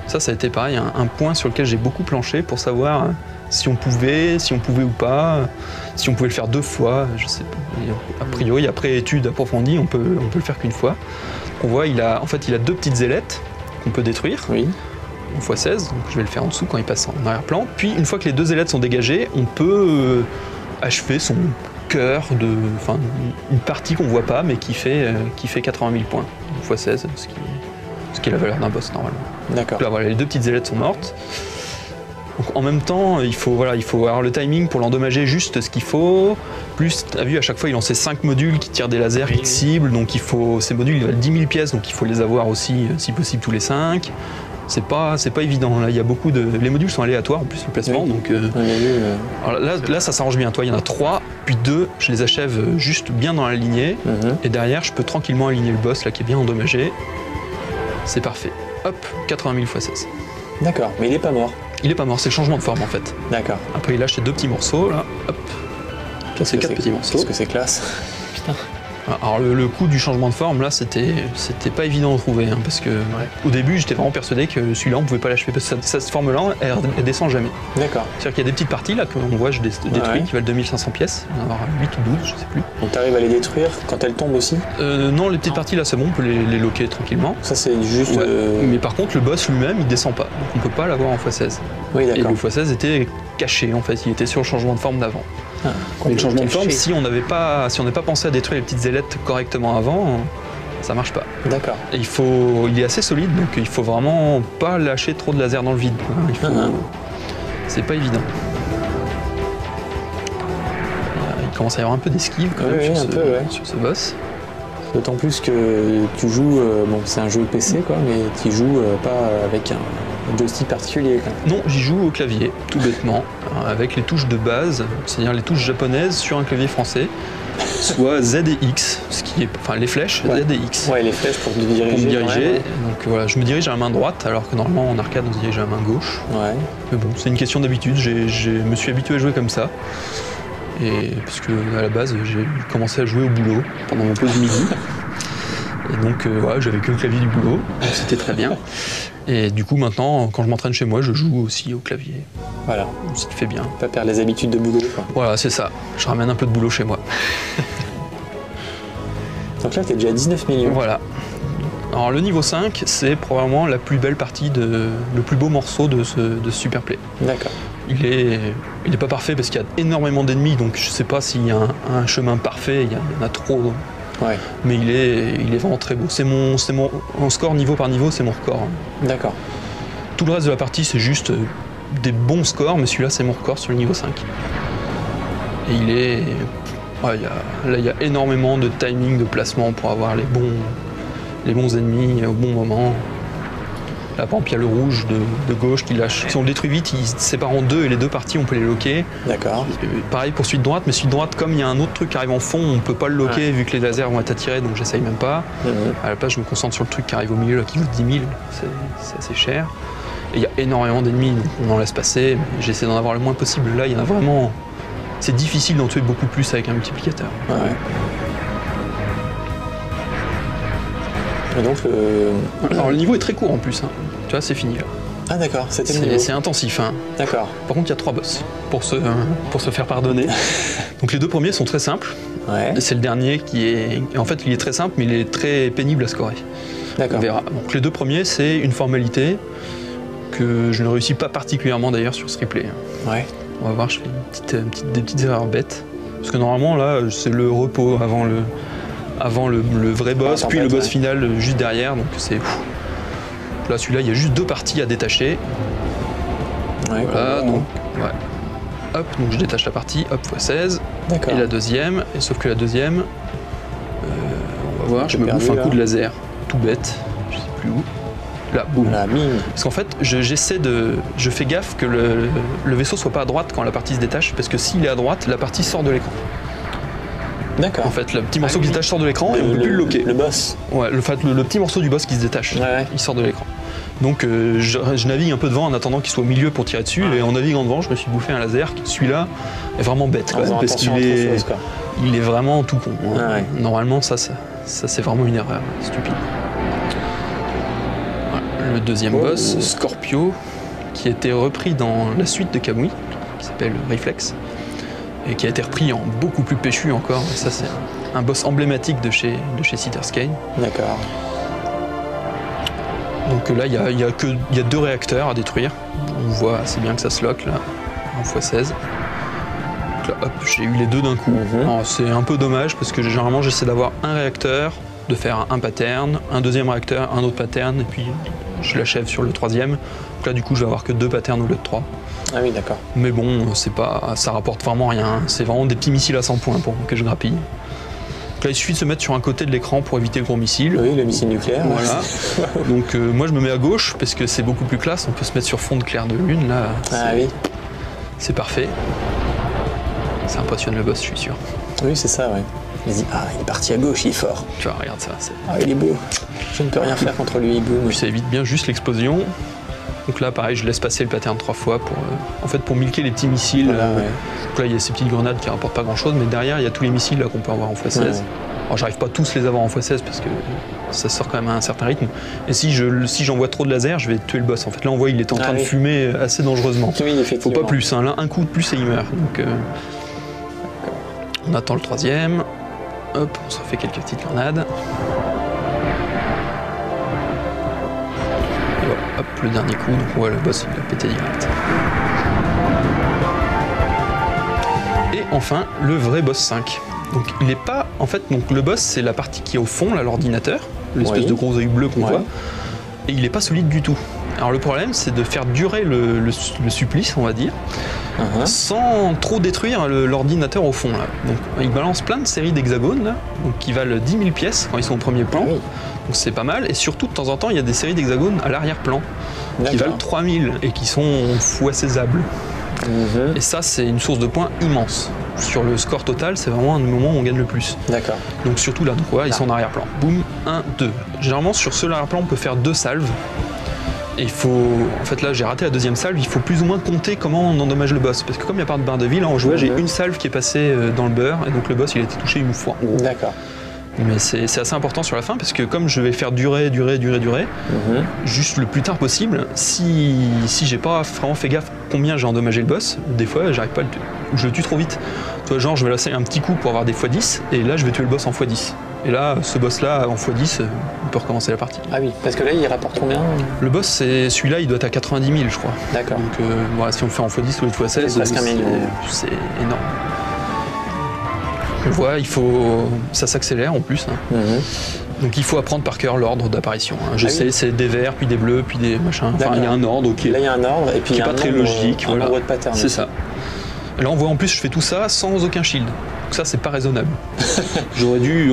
Ça a été pareil, un point sur lequel j'ai beaucoup planché pour savoir si on pouvait ou pas, si on pouvait le faire 2 fois, je sais pas. Et a priori, après étude approfondie, on peut le faire qu'une fois. On voit, il a 2 petites ailettes qu'on peut détruire.
Oui.
x16, donc je vais le faire en dessous quand il passe en arrière-plan. Puis une fois que les 2 ailettes sont dégagées, on peut achever son cœur une partie qu'on voit pas mais qui fait 80 000 points x16, ce qui est la valeur d'un boss normalement.
D'accord.
Là voilà, les 2 petites ailettes sont mortes. Donc, en même temps, il faut avoir le timing pour l'endommager juste ce qu'il faut. Plus, tu as vu, à chaque fois, il lançait 5 modules qui tirent des lasers qui ciblent. Donc ces modules, ils valent 10 000 pièces, donc il faut les avoir aussi, si possible, tous les 5. C'est pas évident. Là, il y a beaucoup de. Les modules sont aléatoires en plus le placement,
oui.
Donc. Alors là, ça s'arrange bien. Toi, il y en a 3, puis 2, je les achève juste bien dans la lignée. Et derrière, je peux tranquillement aligner le boss là qui est bien endommagé. C'est parfait. Hop, 80 000 x 16.
D'accord, mais il est pas mort.
Il est pas mort, c'est le changement de forme en fait.
D'accord.
Après, il lâche ces 2 petits morceaux là. Hop. C'est 4 petits morceaux.
Qu'est-ce que c'est classe. Putain.
Alors le coup du changement de forme là c'était pas évident à trouver hein, parce que au début j'étais vraiment persuadé que celui-là on pouvait pas l'achever parce que cette forme là elle descend jamais.
D'accord.
C'est-à-dire qu'il y a des petites parties là qu'on voit je détruis qui valent 2500 pièces, il y en a 8 ou 12 je sais plus.
Donc tu arrives à les détruire quand elles tombent aussi?
Non, les petites parties là c'est bon, on peut les loquer tranquillement.
Ça c'est juste...
Mais par contre le boss lui-même il descend pas, donc on peut pas l'avoir en x16.
Oui d'accord.
Et le x16 était caché en fait, il était sur le changement de forme d'avant. Mais le changement de forme, si on n'avait pas pensé à détruire les petites ailettes correctement avant, ça marche pas.
D'accord.
Et il est assez solide, donc il faut vraiment pas lâcher trop de laser dans le vide. C'est pas évident. Il commence à y avoir un peu d'esquive quand même sur ce boss.
D'autant plus que tu joues, bon c'est un jeu PC quoi, mais tu joues pas avec un joystick particulier quand même.
Non, j'y joue au clavier, tout bêtement, avec les touches de base, c'est-à-dire les touches japonaises sur un clavier français, soit Z et X, les flèches, Z et X.
Ouais, les flèches pour te diriger.
Pour me diriger, donc voilà, je me dirige à la main droite, alors que normalement en arcade on se dirige à la main gauche. Ouais. Mais bon, c'est une question d'habitude, je me suis habitué à jouer comme ça. Et parce que à la base j'ai commencé à jouer au boulot pendant mon pause midi. Et donc j'avais que le clavier du boulot, donc c'était très bien. Et du coup maintenant quand je m'entraîne chez moi je joue aussi au clavier.
Voilà.
Ce qui fait bien.
Pas perdre les habitudes de boulot quoi.
Voilà c'est ça, je ramène un peu de boulot chez moi.
Donc là t'es déjà à 19 millions.
Voilà. Alors le niveau 5 c'est probablement la plus belle partie, le plus beau morceau de ce Super Play.
D'accord.
Il est pas parfait parce qu'il y a énormément d'ennemis, donc je sais pas s'il y a un chemin parfait, il y en a trop.
Ouais.
Mais il est vraiment très beau. C'est mon en score niveau par niveau, c'est mon record.
D'accord.
Tout le reste de la partie c'est juste des bons scores, mais celui-là c'est mon record sur le niveau 5. Et il y a énormément de timing, de placement pour avoir les bons ennemis au bon moment. Là, par exemple, il y a le rouge de gauche qui lâche. Si on le détruit vite, il se sépare en 2 et les 2 parties, on peut les loquer.
D'accord.
Pareil pour celui de droite, mais celui de droite, comme il y a un autre truc qui arrive en fond, on peut pas le loquer vu que les lasers vont être attirés, donc j'essaye même pas. À la place, je me concentre sur le truc qui arrive au milieu, là, qui vaut 10 000. C'est assez cher. Et il y a énormément d'ennemis, donc on en laisse passer. J'essaie d'en avoir le moins possible. Là, il y en a vraiment. C'est difficile d'en tuer beaucoup plus avec un multiplicateur.
Ouais. Et donc
Alors le niveau est très court en plus, hein. Tu vois, c'est fini là.
Ah d'accord, c'était le niveau.
C'est intensif. Hein.
D'accord.
Par contre, il y a 3 boss pour se faire pardonner. Donc les 2 premiers sont très simples.
Ouais.
C'est le dernier qui est... En fait, il est très simple, mais il est très pénible à scorer.
D'accord.
On verra. Donc les 2 premiers, c'est une formalité que je ne réussis pas particulièrement d'ailleurs sur ce replay.
Ouais.
On va voir, je fais des petites erreurs bêtes. Parce que normalement, là, c'est le repos avant le vrai boss, puis le boss final juste derrière, donc c'est... Là, celui-là, il y a juste 2 parties à détacher.
Ouais,
voilà, donc, hop, donc je détache la partie, hop, x16.
D'accord.
Et la deuxième, et sauf que la deuxième, on va voir, je me bouffe un coup de laser, tout bête, je sais plus où. Là, boum.
La mine.
Parce qu'en fait, je fais gaffe que le vaisseau soit pas à droite quand la partie se détache, parce que s'il est à droite, la partie sort de l'écran.
D'accord.
En fait, le petit morceau qui se détache sort de l'écran et on peut plus le loquer.
Le boss.
Ouais, le petit morceau du boss qui se détache, il sort de l'écran. Donc je navigue un peu devant en attendant qu'il soit au milieu pour tirer dessus, et en naviguant devant, je me suis bouffé un laser. Celui-là est vraiment bête, quoi, parce qu'il est vraiment tout con. Hein. Normalement, ça c'est vraiment une erreur stupide. Voilà. Le deuxième boss, Scorpio, qui a été repris dans la suite de Kamui, qui s'appelle Reflex, et qui a été repris en beaucoup plus péchu encore. Et ça, c'est un boss emblématique de chez Città's Cain.
D'accord.
Donc là, il y a 2 réacteurs à détruire. On voit assez bien que ça se lock là, en x16. Donc là, hop, j'ai eu les 2 d'un coup. Alors, c'est un peu dommage parce que généralement, j'essaie d'avoir un réacteur, de faire un pattern, un deuxième réacteur, un autre pattern, et puis je l'achève sur le 3e. Donc là, du coup, je vais avoir que 2 patterns au lieu de 3.
Ah oui, d'accord.
Mais bon, ça rapporte vraiment rien. C'est vraiment des petits missiles à 100 points que je grappille. Donc là, il suffit de se mettre sur un côté de l'écran pour éviter le gros missile.
Oui, le missile nucléaire.
Voilà. Donc moi, je me mets à gauche parce que c'est beaucoup plus classe. On peut se mettre sur fond de clair de lune. Là,
Ah oui.
c'est parfait. Ça impressionne le boss, je suis sûr.
Oui, c'est ça, ouais. Il se dit, ah, il est parti à gauche, il est fort.
Tu vois, regarde ça.
Ah, il est beau. Je ne peux rien faire contre lui, boum.
Puis ça évite bien juste l'explosion. Donc là, pareil, je laisse passer le pattern 3 fois pour milquer les petits missiles.
Voilà, ouais.
Donc là, il y a ces petites grenades qui rapportent pas grand-chose, mais derrière, il y a tous les missiles là qu'on peut avoir en x16.
Ouais.
Alors, j'arrive pas tous les avoir en x16 parce que ça sort quand même à un certain rythme. Et si j'envoie trop de laser, je vais tuer le boss. En fait, là, on voit il est en train de fumer assez dangereusement.
Oui, effectivement.
Faut pas plus. Hein. Là, un coup de plus et il meurt. Donc, on attend le 3e. Hop, on se refait quelques petites grenades. Hop, le dernier coup, donc on voit le boss, il a pété direct. Et enfin, le vrai boss 5. Donc il n'est pas... En fait, donc, le boss, c'est la partie qui est au fond, là, l'ordinateur, l'espèce de gros œil bleu qu'on voit, et il n'est pas solide du tout. Alors le problème, c'est de faire durer le supplice, on va dire, sans trop détruire l'ordinateur au fond. Là. Donc il balance plein de séries d'hexagones, là, donc, qui valent 10 000 pièces quand ils sont au premier plan. Donc c'est pas mal, et surtout de temps en temps il y a des séries d'hexagones à l'arrière-plan qui valent 3000 et qui sont fois-saisables. Et ça c'est une source de points immense. Sur le score total, c'est vraiment un moment où on gagne le plus.
D'accord.
Donc surtout là, donc, voilà, ils sont en arrière-plan. Boum, 1, 2. Généralement sur ce arrière-plan on peut faire 2 salves. Et il faut... En fait là j'ai raté la 2e salve, il faut plus ou moins compter comment on endommage le boss. Parce que comme il n'y a pas de barre de vie, là en jouant j'ai une salve qui est passée dans le beurre, et donc le boss il a été touché une fois.
D'accord.
Mais c'est assez important sur la fin parce que comme je vais faire durer, juste le plus tard possible, si j'ai pas vraiment fait gaffe combien j'ai endommagé le boss, des fois j'arrive pas à le tuer, ou je le tue trop vite. Toi genre je vais lancer un petit coup pour avoir des x10 et là je vais tuer le boss en x10. Et là ce boss là en x10, on peut recommencer la partie.
Ah oui, parce que là il rapporte combien?
Le boss celui-là il doit être à 90 000 je crois.
D'accord.
Donc voilà, si on le fait en x10 ou x16,
c'est presque 1 million.
C'est énorme. On voit, ça s'accélère en plus. Hein. Donc il faut apprendre par cœur l'ordre d'apparition. Hein. Je sais, c'est des verts, puis des bleus, puis des machins. Enfin, il y a un ordre qui
là, il y a un ordre, et puis
qui n'est pas très logique.
Un nombre de patterns.
C'est ça. Et là, on voit en plus, je fais tout ça sans aucun shield. Donc ça, c'est pas raisonnable. J'aurais dû...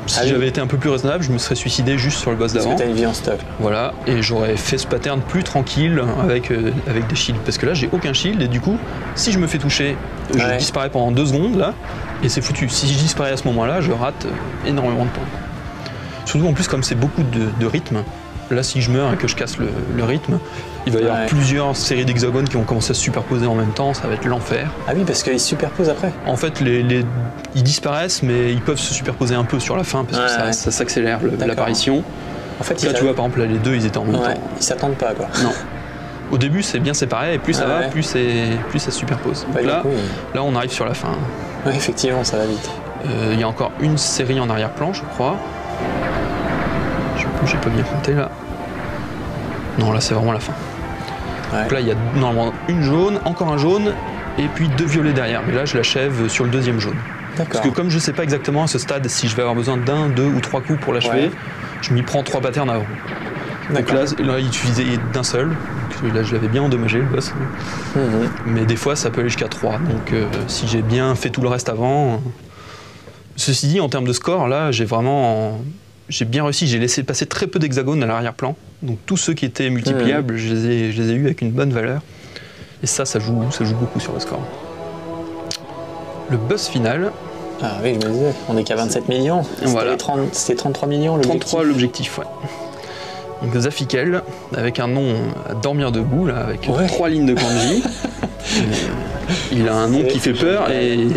Si j'avais été un peu plus raisonnable, je me serais suicidé juste sur le boss d'avant.
Parce que t'as une vie en stock.
Voilà, et j'aurais fait ce pattern plus tranquille avec des shields. Parce que là, j'ai aucun shield, et du coup, si je me fais toucher, je disparais pendant 2 secondes, là, et c'est foutu. Si je disparais à ce moment-là, je rate énormément de points. Surtout en plus, comme c'est beaucoup de rythme, là, si je meurs et que je casse le rythme, il va y avoir plusieurs séries d'hexagones qui vont commencer à se superposer en même temps, ça va être l'enfer. Ah
oui, parce qu'ils se superposent après.
En fait, ils disparaissent, mais ils peuvent se superposer un peu sur la fin, parce que ça s'accélère l'apparition. En fait, là, tu vois, par exemple, là, les deux, ils étaient en même temps.
Ils s'attendent pas, quoi.
Non. Au début, c'est bien séparé, et plus ça va, plus ça se superpose. Donc là, on arrive sur la fin.
Oui, effectivement, ça va vite.
Il y a encore une série en arrière-plan, je crois. J'ai pas bien compté, là. Non, là, c'est vraiment la fin. Donc là, il y a normalement une jaune, encore un jaune, et puis 2 violets derrière. Mais là, je l'achève sur le 2e jaune. Parce que comme je sais pas exactement à ce stade si je vais avoir besoin d'1, 2 ou 3 coups pour l'achever, je m'y prends 3 patterns avant. Donc là, il suffisait d'un seul. Là, je l'avais bien endommagé, le boss. Mais des fois, ça peut aller jusqu'à 3. Donc si j'ai bien fait tout le reste avant... Ceci dit, en termes de score, là, j'ai bien réussi, j'ai laissé passer très peu d'hexagones à l'arrière-plan. Donc tous ceux qui étaient multipliables, je les ai eus avec une bonne valeur. Et ça joue beaucoup sur le score. Le boss final.
Ah oui, je me disais, on est qu'à 27 millions. C'était 33 millions l'objectif.
33 l'objectif, ouais. Donc Zafikel, avec un nom à dormir debout, là, avec 3 lignes de kanji. Il a un nom qui fait peur et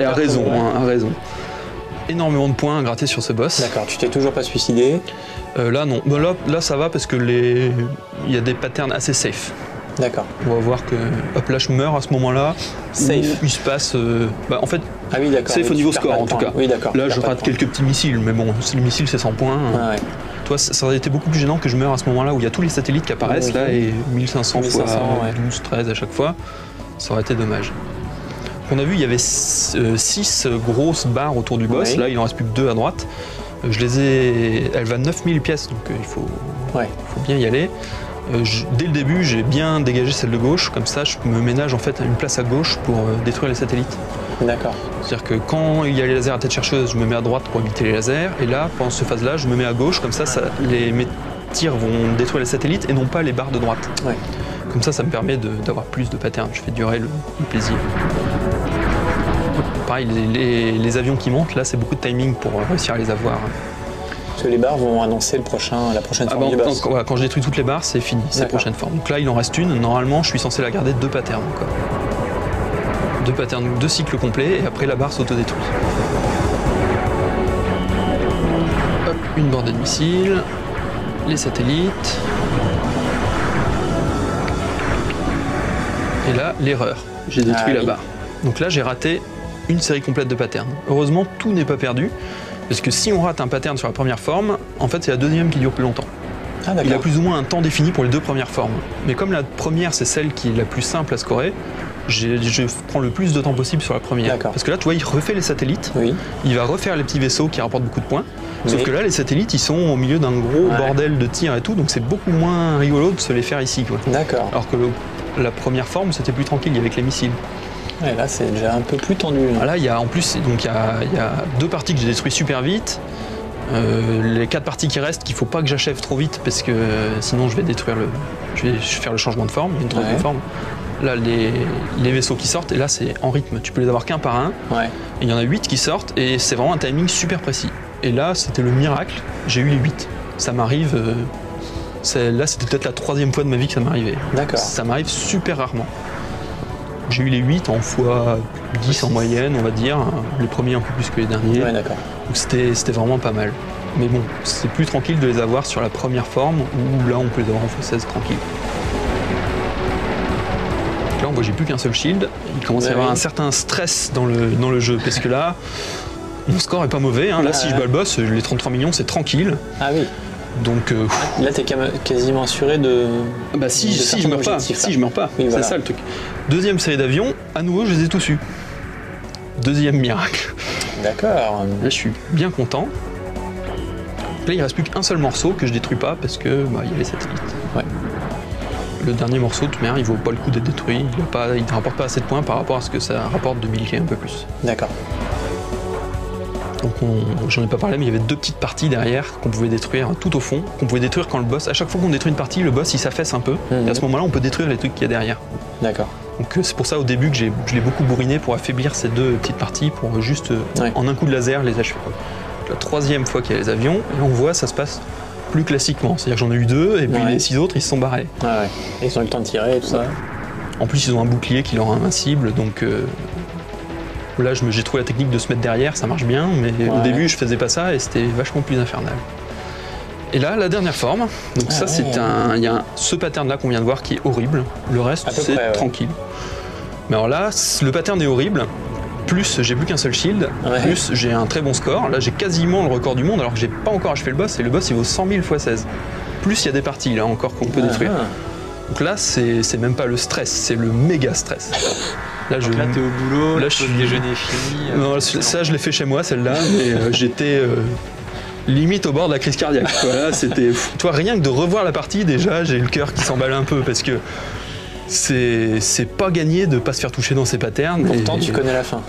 a raison, a raison. Énormément de points à gratter sur ce boss.
D'accord, tu t'es toujours pas suicidé?
Là non, là ça va parce que il y a des patterns assez safe.
D'accord.
On va voir que, hop, là je meurs à ce moment-là.
Safe.
Il se passe, en fait,
Ah oui, d'accord.
safe
oui,
au niveau
tu perds
score
pas
en
de
tout
points.
cas.
Oui, d'accord.
Là
tu
je
perds pas
rate
de points.
quelques petits missiles, mais bon, si le missile c'est 100 points.
Ah ouais.
Toi, ça aurait été beaucoup plus gênant que je meure à ce moment-là où il y a tous les satellites qui apparaissent
Oui,
là
oui.
et 1500 fois
1500, ouais.
12, 13 à chaque fois. Ça aurait été dommage. On a vu, il y avait 6 grosses barres autour du boss.
Oui.
Là, il en reste plus que 2 à droite. Je les ai. Elle va 9000 pièces, donc il faut bien y aller. Dès le début, j'ai bien dégagé celle de gauche. Comme ça, je me ménage en fait une place à gauche pour détruire les satellites.
D'accord.
C'est-à-dire que quand il y a les lasers à tête chercheuse, je me mets à droite pour éviter les lasers. Et là, pendant cette phase-là, je me mets à gauche. Comme ça, mes tirs vont détruire les satellites et non pas les barres de droite.
Ouais.
Comme ça me permet d'avoir plus de patterns. Je fais durer le plaisir. Pareil, les avions qui montent, là, c'est beaucoup de timing pour réussir à les avoir.
Parce que les barres vont annoncer la prochaine forme du boss.
Voilà, quand je détruis toutes les barres, c'est fini, c'est la
D'accord.
prochaine forme. Donc là, il en reste une. Normalement, je suis censé la garder 2 patterns encore. 2 patterns, 2 cycles complets, et après la barre s'autodétruit. Hop, une bordée de missiles, les satellites. Et là, l'erreur. J'ai détruit la
oui.
barre. Donc là, j'ai raté une série complète de patterns. Heureusement, tout n'est pas perdu. Parce que si on rate un pattern sur la première forme, en fait, c'est la deuxième qui dure plus longtemps.
Ah
Il a
d'accord.
plus ou moins un temps défini pour les 2 premières formes. Mais comme la première, c'est celle qui est la plus simple à scorer, je prends le plus de temps possible sur la première.
D'accord.
Parce que là, tu vois, il refait les satellites,
Oui.
il va refaire les petits vaisseaux qui rapportent beaucoup de points. Sauf
Mais-
que là, les satellites, ils sont au milieu d'un gros
Ouais.
bordel de tirs et tout, donc c'est beaucoup moins rigolo de se les faire ici, quoi.
D'accord.
Alors que la première forme, c'était plus tranquille avec les missiles.
Ouais, là, c'est déjà un peu plus tendu.
Là, il y a en plus, donc il y a 2 parties que j'ai détruites super vite. Les 4 parties qui restent, qu'il faut pas que j'achève trop vite parce que sinon je vais détruire je vais faire le changement de forme, il y a une troisième
Ouais.
forme. Là, les vaisseaux qui sortent, et là c'est en rythme, tu peux les avoir qu'un par un.
Ouais.
Et il y en a 8 qui sortent et c'est vraiment un timing super précis. Et là, c'était le miracle, j'ai eu les 8. Ça m'arrive. Là, c'était peut-être la 3e fois de ma vie que ça m'arrivait.
D'accord.
Ça m'arrive super rarement. J'ai eu les 8 en fois 10 en moyenne, on va dire. Les premiers un peu plus que les derniers.
Ouais, d'accord.
Donc c'était vraiment pas mal. Mais bon, c'est plus tranquille de les avoir sur la première forme, où là on peut les avoir en x16 tranquille. Donc là on voit j'ai plus qu'un seul shield, il commence à y avoir un certain stress dans le jeu, parce que là, mon score est pas mauvais, hein. Là si je bats le boss, les 33 millions c'est tranquille.
Ah oui.
Donc
Là, t'es quasiment assuré de.
bah si je
certains
meurs pas,
objectifs, là.
si je meurs pas,
Oui,
c'est
voilà.
ça le truc. Deuxième série d'avions, à nouveau je les ai tous eus. Deuxième miracle.
D'accord.
Là, je suis bien content. Là, il reste plus qu'un seul morceau que je détruis pas parce que il y a les satellites.
Ouais.
Le dernier morceau, de toute manière, il vaut pas le coup d'être détruit. Il ne rapporte pas assez de points par rapport à ce que ça rapporte de milquer un peu plus.
D'accord.
Donc, j'en ai pas parlé, mais il y avait 2 petites parties derrière qu'on pouvait détruire tout au fond. Qu'on pouvait détruire quand le boss. À chaque fois qu'on détruit une partie, le boss il s'affaisse un peu. Et à ce moment-là, on peut détruire les trucs qu'il y a derrière.
D'accord.
Donc c'est pour ça au début que je l'ai beaucoup bourriné pour affaiblir ces 2 petites parties pour juste
Ouais.
en un coup de laser les achever. La 3e fois qu'il y a les avions, et on voit ça se passe plus classiquement. C'est-à-dire que j'en ai eu 2 et puis
Ouais.
les 6 autres ils se sont barrés.
Ouais, ouais. Et ils ont eu le temps de tirer et tout ça.
En plus ils ont un bouclier qui leur rend invincible, donc là j'ai trouvé la technique de se mettre derrière, ça marche bien, mais au
Ouais.
début je faisais pas ça et c'était vachement plus infernal. Et là, la dernière forme, donc ça
ouais.
c'est il y a ce pattern là qu'on vient de voir qui est horrible, le reste
À peu
c'est
près, ouais.
tranquille. Mais alors là, le pattern est horrible, plus j'ai plus qu'un seul shield,
Ouais.
plus j'ai un très bon score, là j'ai quasiment le record du monde alors que j'ai pas encore achevé le boss, et le boss il vaut 100 000 x 16. Plus il y a des parties là encore qu'on peut détruire.
Ah.
Donc là c'est même pas le stress, c'est le méga stress. Là,
Donc là, t'es au boulot,
là,
le
je suis-
déjeuner est fini.
Non, ça je l'ai fait chez moi celle-là, mais j'étais limite au bord de la crise cardiaque. Voilà, c'était, tu vois, rien que de revoir la partie déjà, j'ai le cœur qui s'emballe un peu parce que c'est pas gagné de pas se faire toucher dans ces patterns.
Pourtant,
et-
tu connais la fin.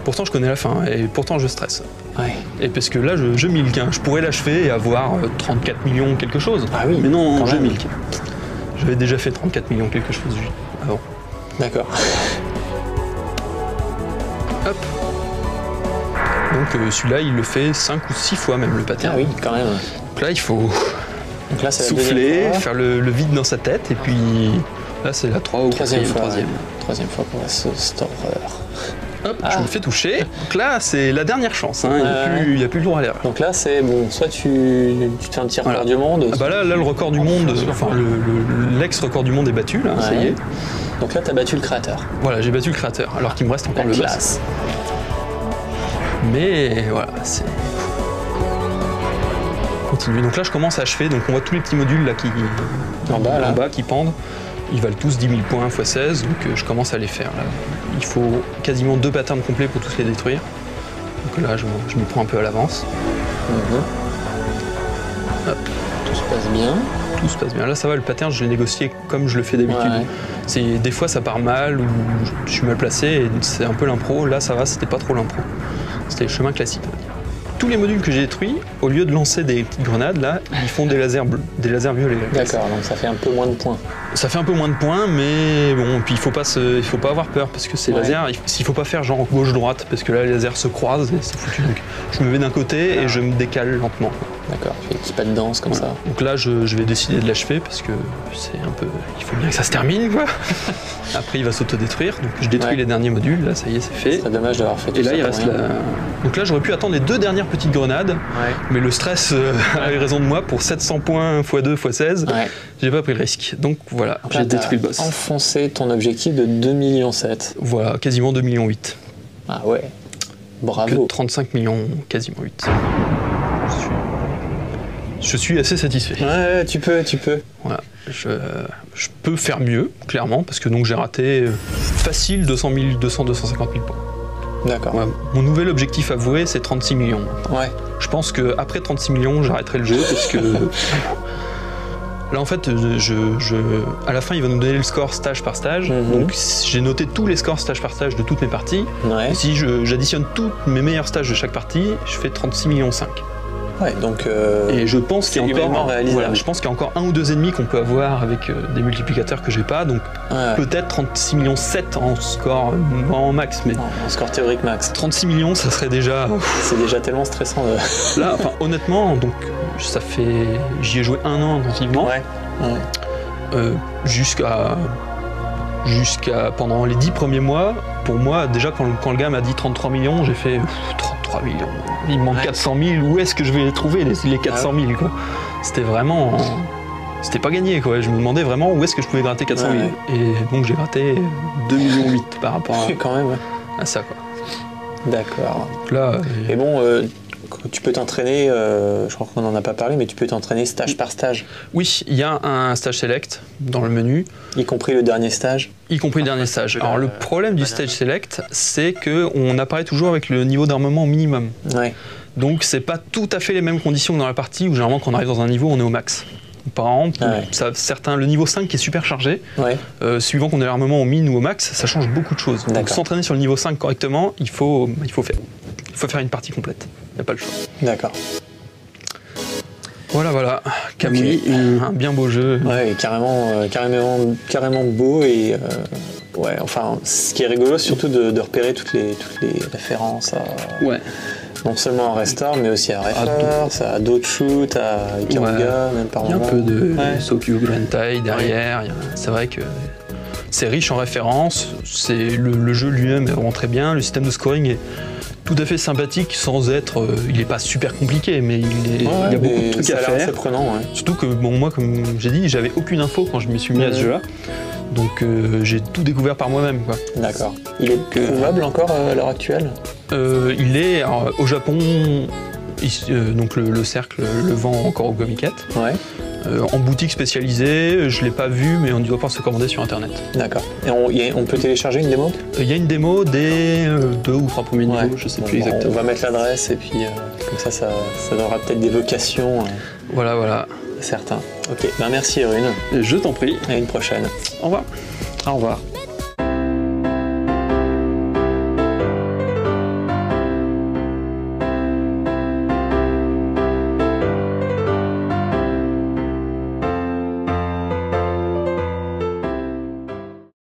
Pourtant je connais la fin et pourtant je stresse.
Ouais.
Et parce que là je milk, hein. Je pourrais l'achever et avoir 34 millions quelque chose.
Ah oui,
mais non,
quand
je
même.
milk. J'avais déjà fait 34 millions quelque chose avant.
D'accord.
Hop. Donc celui-là il le fait 5 ou 6 fois même le pattern.
Ah oui, quand même.
Donc là il faut
Donc là, c'est la
souffler,
deuxième fois.
faire le vide dans sa tête et puis là c'est la 3 ou
Troisième
4e,
fois.
troisième.
Ouais. Troisième fois pour cette horreur.
hop, je me fais toucher. Donc là, c'est la dernière chance, hein. Il n'y a plus le droit à l'erreur.
Donc là, c'est bon, soit tu te fais un petit record du monde.
Ah bah là, le record du monde, enfin l'ex-record du monde est battu, là, ça y est.
Donc là, tu as battu le créateur.
Voilà, j'ai battu le créateur, alors qu'il me reste encore le boss. Mais voilà, c'est... Continue. Donc là, je commence à achever, donc on voit tous les petits modules là qui... En bas, qui pendent. Ils valent tous 10 000 points x 16, donc je commence à les faire. Là. Il faut quasiment 2 patterns complets pour tous les détruire. Donc là, je m'y prends un peu à l'avance.
Hop. Tout se passe bien.
Tout se passe bien. Là, ça va, le pattern, je l'ai négocié comme je le fais d'habitude. Des fois, ça part mal, ou je suis mal placé, et c'est un peu l'impro. Là, ça va, c'était pas trop l'impro. C'était le chemin classique. Tous les modules que j'ai détruits, au lieu de lancer des petites grenades, là, ils font des lasers bleus, des lasers violets.
D'accord, donc ça fait un peu moins de points.
Ça fait un peu moins de points, mais bon, puis il faut pas avoir peur, parce que ces lasers, il faut pas faire genre gauche-droite, parce que là, les lasers se croisent, et c'est foutu. Donc, je me mets d'un côté et je me décale lentement.
D'accord, tu fais des petits pas de danse comme ça.
Donc là, je vais décider de l'achever, parce que c'est un peu... Il faut bien que ça se termine, quoi. Après, il va s'autodétruire, donc je détruis les derniers modules, là, ça y est, c'est fait.
C'est dommage d'avoir fait tout ça.
Et là, il reste la... Donc là, j'aurais pu attendre les 2 dernières petites grenades, mais le stress a eu raison de moi. Pour 700 points x2 x 16, j'ai pas pris le risque. Donc voilà, j'ai détruit le boss.
Enfoncé ton objectif de 2,7 millions.
Voilà, quasiment 2,8 millions.
Ah ouais, bravo.
Que 35 millions, quasiment 8. Je suis assez satisfait.
Ouais, tu peux.
Voilà, je peux faire mieux, clairement, parce que donc j'ai raté facile 250 000 points.
D'accord.
Ouais, mon nouvel objectif avoué, c'est 36 millions.
Ouais.
Je pense qu'après 36 millions, j'arrêterai le jeu, parce que... Là, en fait, à la fin, il va nous donner le score stage par stage. Donc, j'ai noté tous les scores stage par stage de toutes mes parties. Et si j'additionne tous mes meilleurs stages de chaque partie, je fais 36,5 millions.
Ouais, donc...
et je pense qu'il y a encore...
réalisable.
Je pense qu'il y a encore 1 ou 2 ennemis qu'on peut avoir avec des multiplicateurs que j'ai pas. Donc, peut-être 36,7 millions en score en max. Mais
en score théorique max.
36 millions, ça serait déjà...
C'est déjà tellement stressant de...
Là, enfin, honnêtement, donc... Ça fait... J'y ai joué 1 an intensivement. Jusqu'à pendant les 10 premiers mois. Pour moi, déjà, quand le gars m'a dit 33 millions, j'ai fait 33 millions. Il me manque 400 000. Où est-ce que je vais les trouver, les 400 000, quoi. C'était vraiment... C'était pas gagné, quoi. Je me demandais vraiment où est-ce que je pouvais gratter 400 000. Et donc, j'ai gratté 2,8 millions par rapport à ça, quoi.
D'accord.
Là...
Et bon... Tu peux t'entraîner, je crois qu'on n'en a pas parlé, mais tu peux t'entraîner stage par stage.
Oui, il y a un stage select dans le menu.
Y compris le dernier stage.
Y compris le dernier stage. Alors le problème du stage select, c'est qu'on apparaît toujours avec le niveau d'armement au minimum. Donc c'est pas tout à fait les mêmes conditions que dans la partie où généralement quand on arrive dans un niveau, on est au max. Par exemple, le niveau 5 qui est super chargé, suivant qu'on ait l'armement au min ou au max, ça change beaucoup de choses. Donc s'entraîner sur le niveau 5 correctement, il faut faire une partie complète. Il n'y a pas le choix.
D'accord.
Voilà. Kamui, un bien beau jeu.
Ouais, carrément beau et enfin, ce qui est rigolo, c'est surtout de repérer toutes les références à... Non seulement à Restore, mais aussi à Reforce, à d'autres shoots, à Ikaruga, même par moment.
Il y a un peu de Sokyu Grantai derrière. C'est vrai que c'est riche en références. Le jeu lui-même est vraiment très bien. Le système de scoring est tout à fait sympathique sans être... il n'est pas super compliqué, mais il y a beaucoup de trucs à faire.
C'est prenant,
Surtout que moi, comme j'ai dit, j'avais aucune info quand je me suis mis à ce jeu-là. Donc j'ai tout découvert par moi-même.
D'accord. Il est trouvable encore à l'heure actuelle?
Il est au Japon, donc le cercle le vend encore au Gomiket. En boutique spécialisée, je ne l'ai pas vu, mais on doit pouvoir se commander sur internet.
D'accord. Et on peut télécharger une démo?
Il y a une démo des 2 ou 3 premiers niveaux, je ne sais plus exactement.
On va mettre l'adresse et puis comme ça donnera peut-être des vocations.
Voilà.
Certains. Ok, merci Erune.
Je t'en prie.
À une prochaine.
Au revoir.
Au revoir.